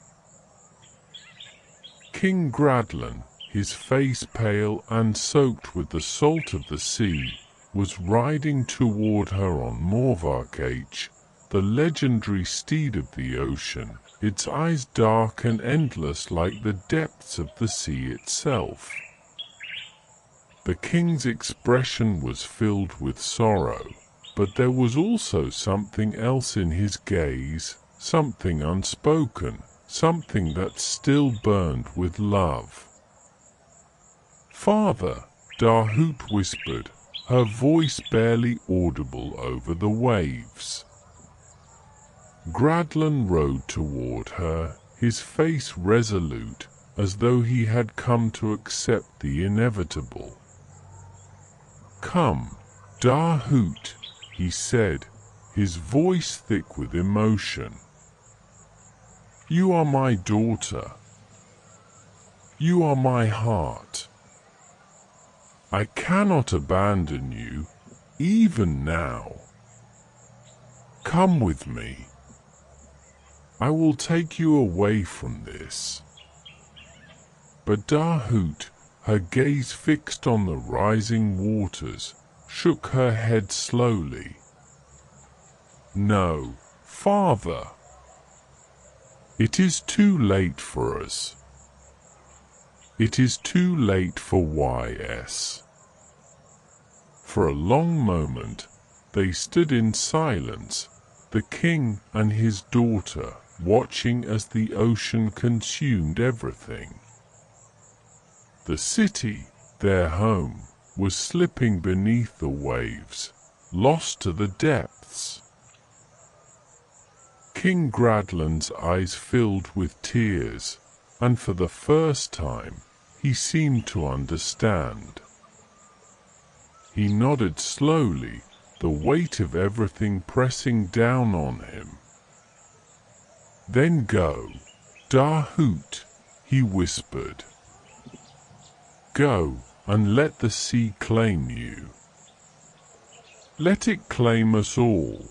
King Gradlin, his face pale and soaked with the salt of the sea, was riding toward her on Morvarkach, the legendary steed of the ocean, its eyes dark and endless like the depths of the sea itself. The king's expression was filled with sorrow, but there was also something else in his gaze, something unspoken, something that still burned with love. "Father," Dahoot whispered, her voice barely audible over the waves. Gradlin rode toward her, his face resolute, as though he had come to accept the inevitable. "Come, Dahoot," he said, his voice thick with emotion. "You are my daughter. You are my heart. I cannot abandon you, even now. Come with me. I will take you away from this." But Dahoot, her gaze fixed on the rising waters, shook her head slowly. "No, father. It is too late for us. It is too late for YS." For a long moment, they stood in silence, the king and his daughter watching as the ocean consumed everything. The city, their home, was slipping beneath the waves, lost to the depths. King Gradlin's eyes filled with tears, and for the first time, he seemed to understand. He nodded slowly, the weight of everything pressing down on him. "Then go, Dahoot," he whispered. "Go, and let the sea claim you. Let it claim us all."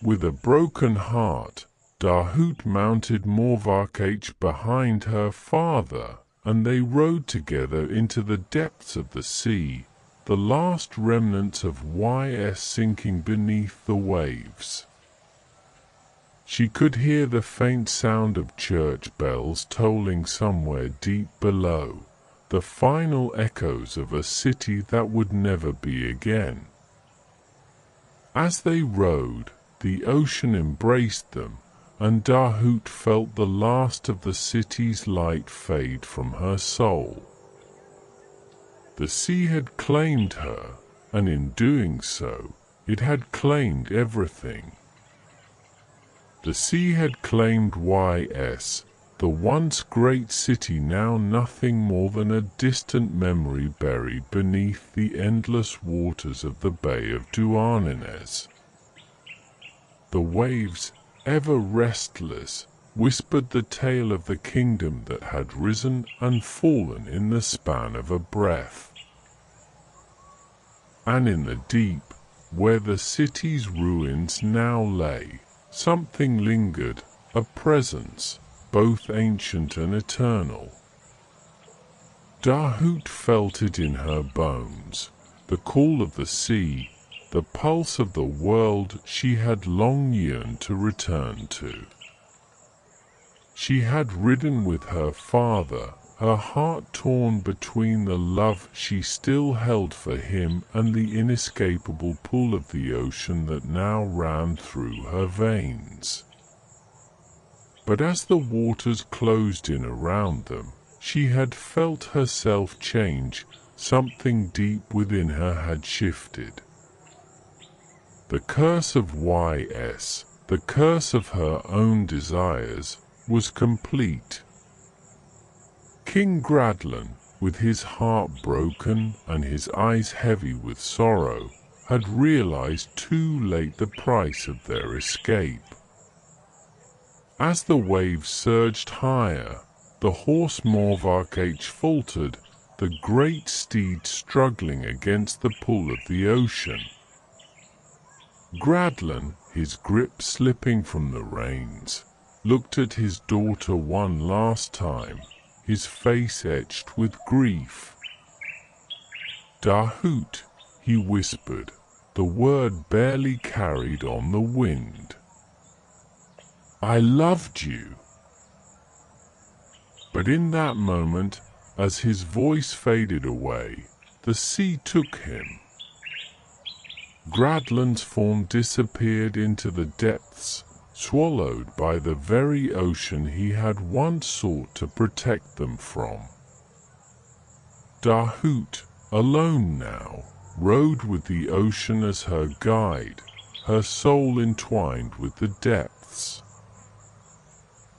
With a broken heart, Dahoot mounted Morvarkach behind her father, and they rode together into the depths of the sea, the last remnants of YS sinking beneath the waves. She could hear the faint sound of church bells tolling somewhere deep below, the final echoes of a city that would never be again. As they rode, the ocean embraced them, and Dahoot felt the last of the city's light fade from her soul. The sea had claimed her, and in doing so, it had claimed everything. The sea had claimed YS, the once great city now nothing more than a distant memory buried beneath the endless waters of the Bay of Douarnenez. The waves, ever restless, whispered the tale of the kingdom that had risen and fallen in the span of a breath. And in the deep, where the city's ruins now lay, something lingered, a presence, both ancient and eternal. Dahoot felt it in her bones, the call of the sea, the pulse of the world she had long yearned to return to. She had ridden with her father, her heart torn between the love she still held for him and the inescapable pull of the ocean that now ran through her veins. But as the waters closed in around them, she had felt herself change. Something deep within her had shifted. The curse of YS, the curse of her own desires, was complete. King Gradlin, with his heart broken and his eyes heavy with sorrow, had realized too late the price of their escape. As the waves surged higher, the horse Morvarkach faltered, the great steed struggling against the pull of the ocean. Gradlin, his grip slipping from the reins, looked at his daughter one last time, his face etched with grief. "Dahoot," he whispered, the word barely carried on the wind. "I loved you." But in that moment, as his voice faded away, the sea took him. Gradlin's form disappeared into the depths, swallowed by the very ocean he had once sought to protect them from. Dahoot, alone now, rode with the ocean as her guide, her soul entwined with the depths.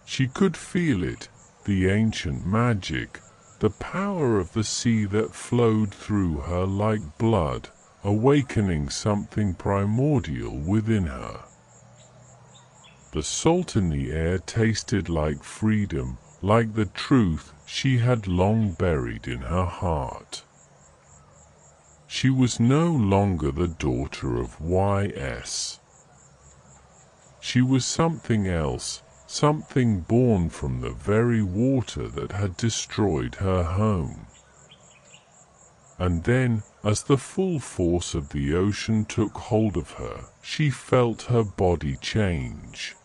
She could feel it, the ancient magic, the power of the sea that flowed through her like blood, awakening something primordial within her. The salt in the air tasted like freedom, like the truth she had long buried in her heart. She was no longer the daughter of YS. She was something else, something born from the very water that had destroyed her home. And then, as the full force of the ocean took hold of her, she felt her body change.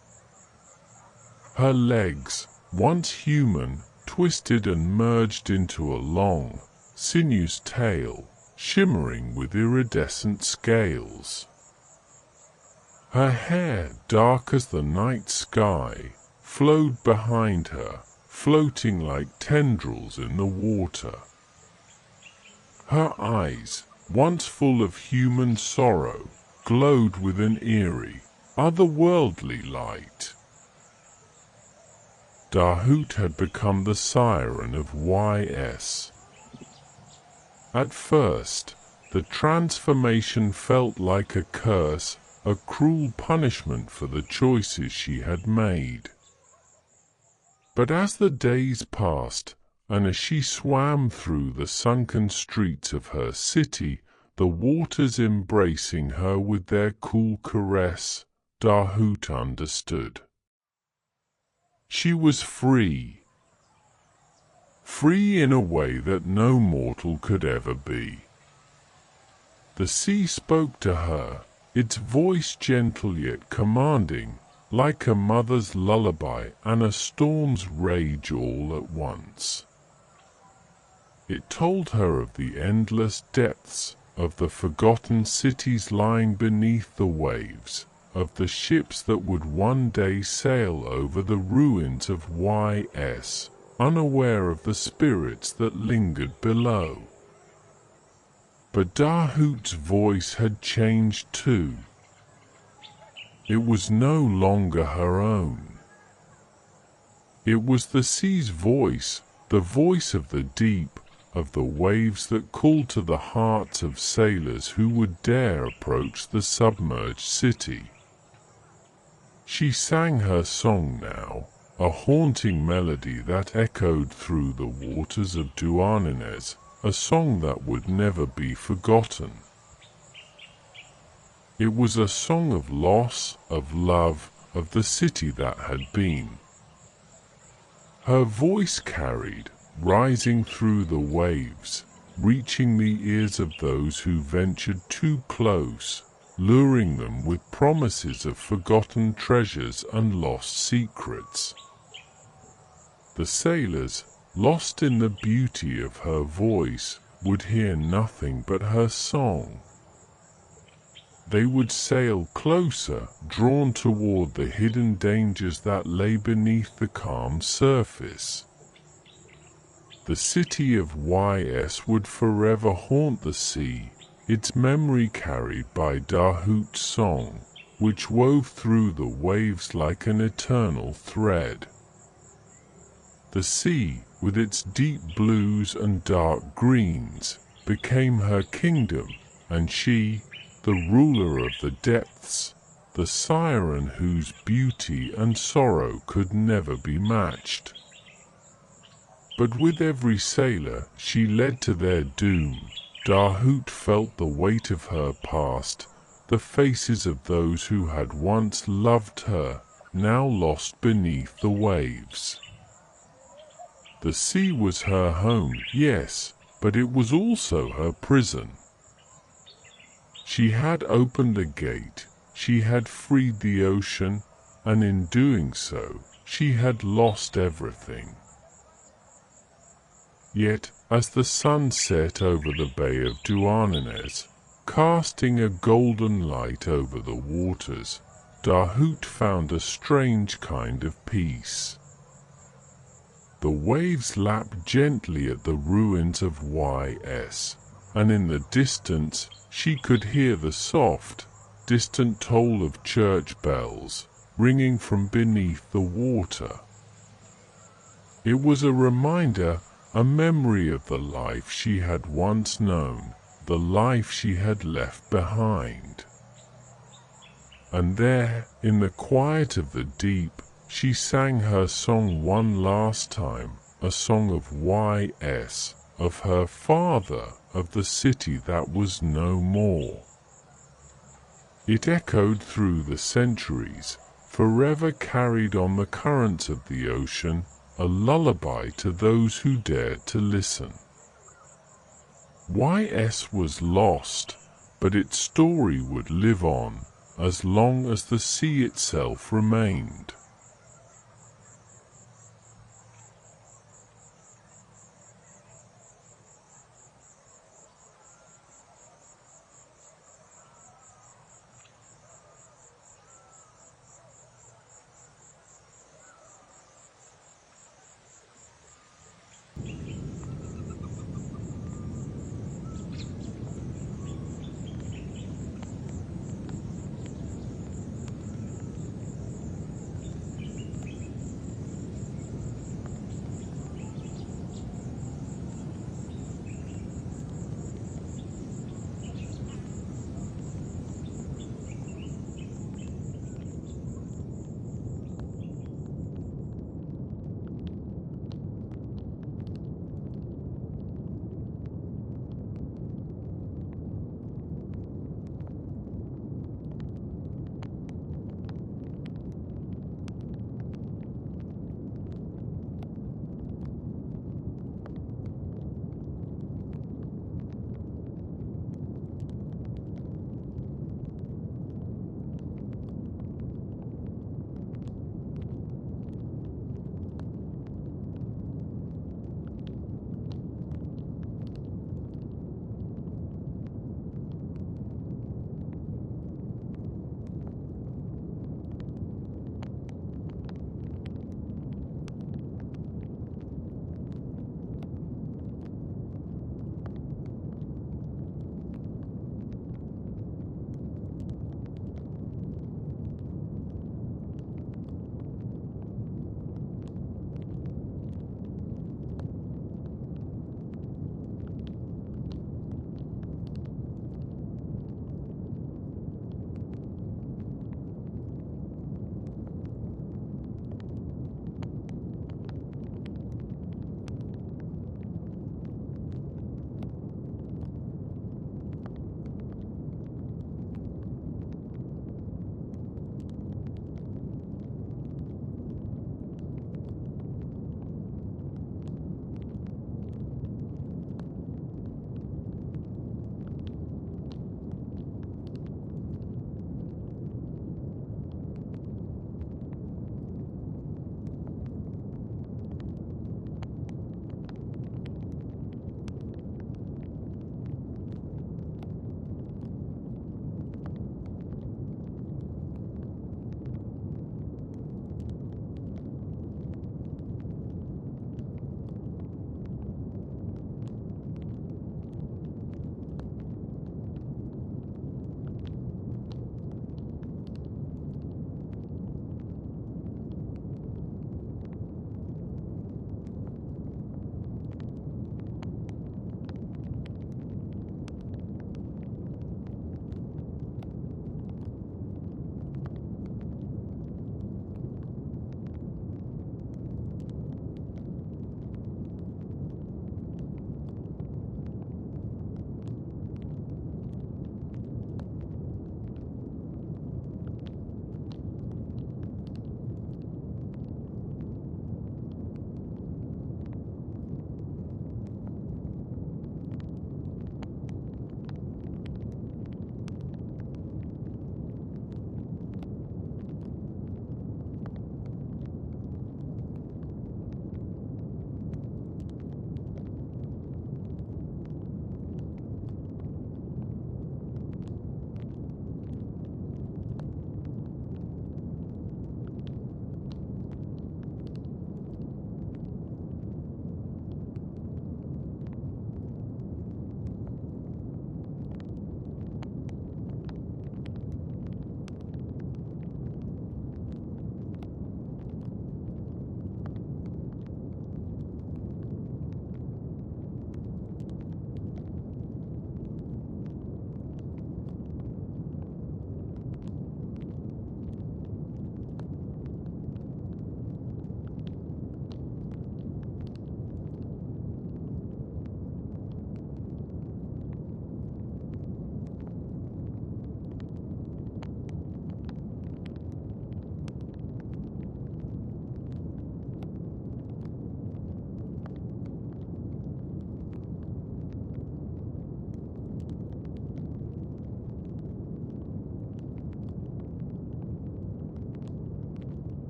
Her legs, once human, twisted and merged into a long, sinuous tail, shimmering with iridescent scales. Her hair, dark as the night sky, flowed behind her, floating like tendrils in the water. Her eyes, once full of human sorrow, glowed with an eerie, otherworldly light. Dahoot had become the siren of YS. At first, the transformation felt like a curse, a cruel punishment for the choices she had made. But as the days passed, and as she swam through the sunken streets of her city, the waters embracing her with their cool caress, Dahoot understood. She was free. Free in a way that no mortal could ever be. The sea spoke to her, its voice gentle yet commanding, like a mother's lullaby and a storm's rage all at once. It told her of the endless depths, of the forgotten cities lying beneath the waves, of the ships that would one day sail over the ruins of YS, unaware of the spirits that lingered below. But Dahoot's voice had changed too. It was no longer her own. It was the sea's voice, the voice of the deep, of the waves that called to the hearts of sailors who would dare approach the submerged city. She sang her song now, a haunting melody that echoed through the waters of Douarnenez, a song that would never be forgotten. It was a song of loss, of love, of the city that had been. Her voice carried, rising through the waves, reaching the ears of those who ventured too close, luring them with promises of forgotten treasures and lost secrets. The sailors, lost in the beauty of her voice, would hear nothing but her song. They would sail closer, drawn toward the hidden dangers that lay beneath the calm surface. The city of Ys would forever haunt the sea, its memory carried by Dahoot's song, which wove through the waves like an eternal thread. The sea, with its deep blues and dark greens, became her kingdom, and she, the ruler of the depths, the siren whose beauty and sorrow could never be matched. But with every sailor she led to their doom, Dahoot felt the weight of her past, the faces of those who had once loved her, now lost beneath the waves. The sea was her home, yes, but it was also her prison. She had opened a gate, she had freed the ocean, and in doing so, she had lost everything. Yet, as the sun set over the Bay of Douarnenez, casting a golden light over the waters, Dahoot found a strange kind of peace. The waves lapped gently at the ruins of Ys, and in the distance she could hear the soft, distant toll of church bells ringing from beneath the water. It was a reminder, a memory of the life she had once known, the life she had left behind. And there, in the quiet of the deep, she sang her song one last time, a song of Ys, of her father, of the city that was no more. It echoed through the centuries, forever carried on the currents of the ocean, a lullaby to those who dared to listen. Ys was lost, but its story would live on, as long as the sea itself remained.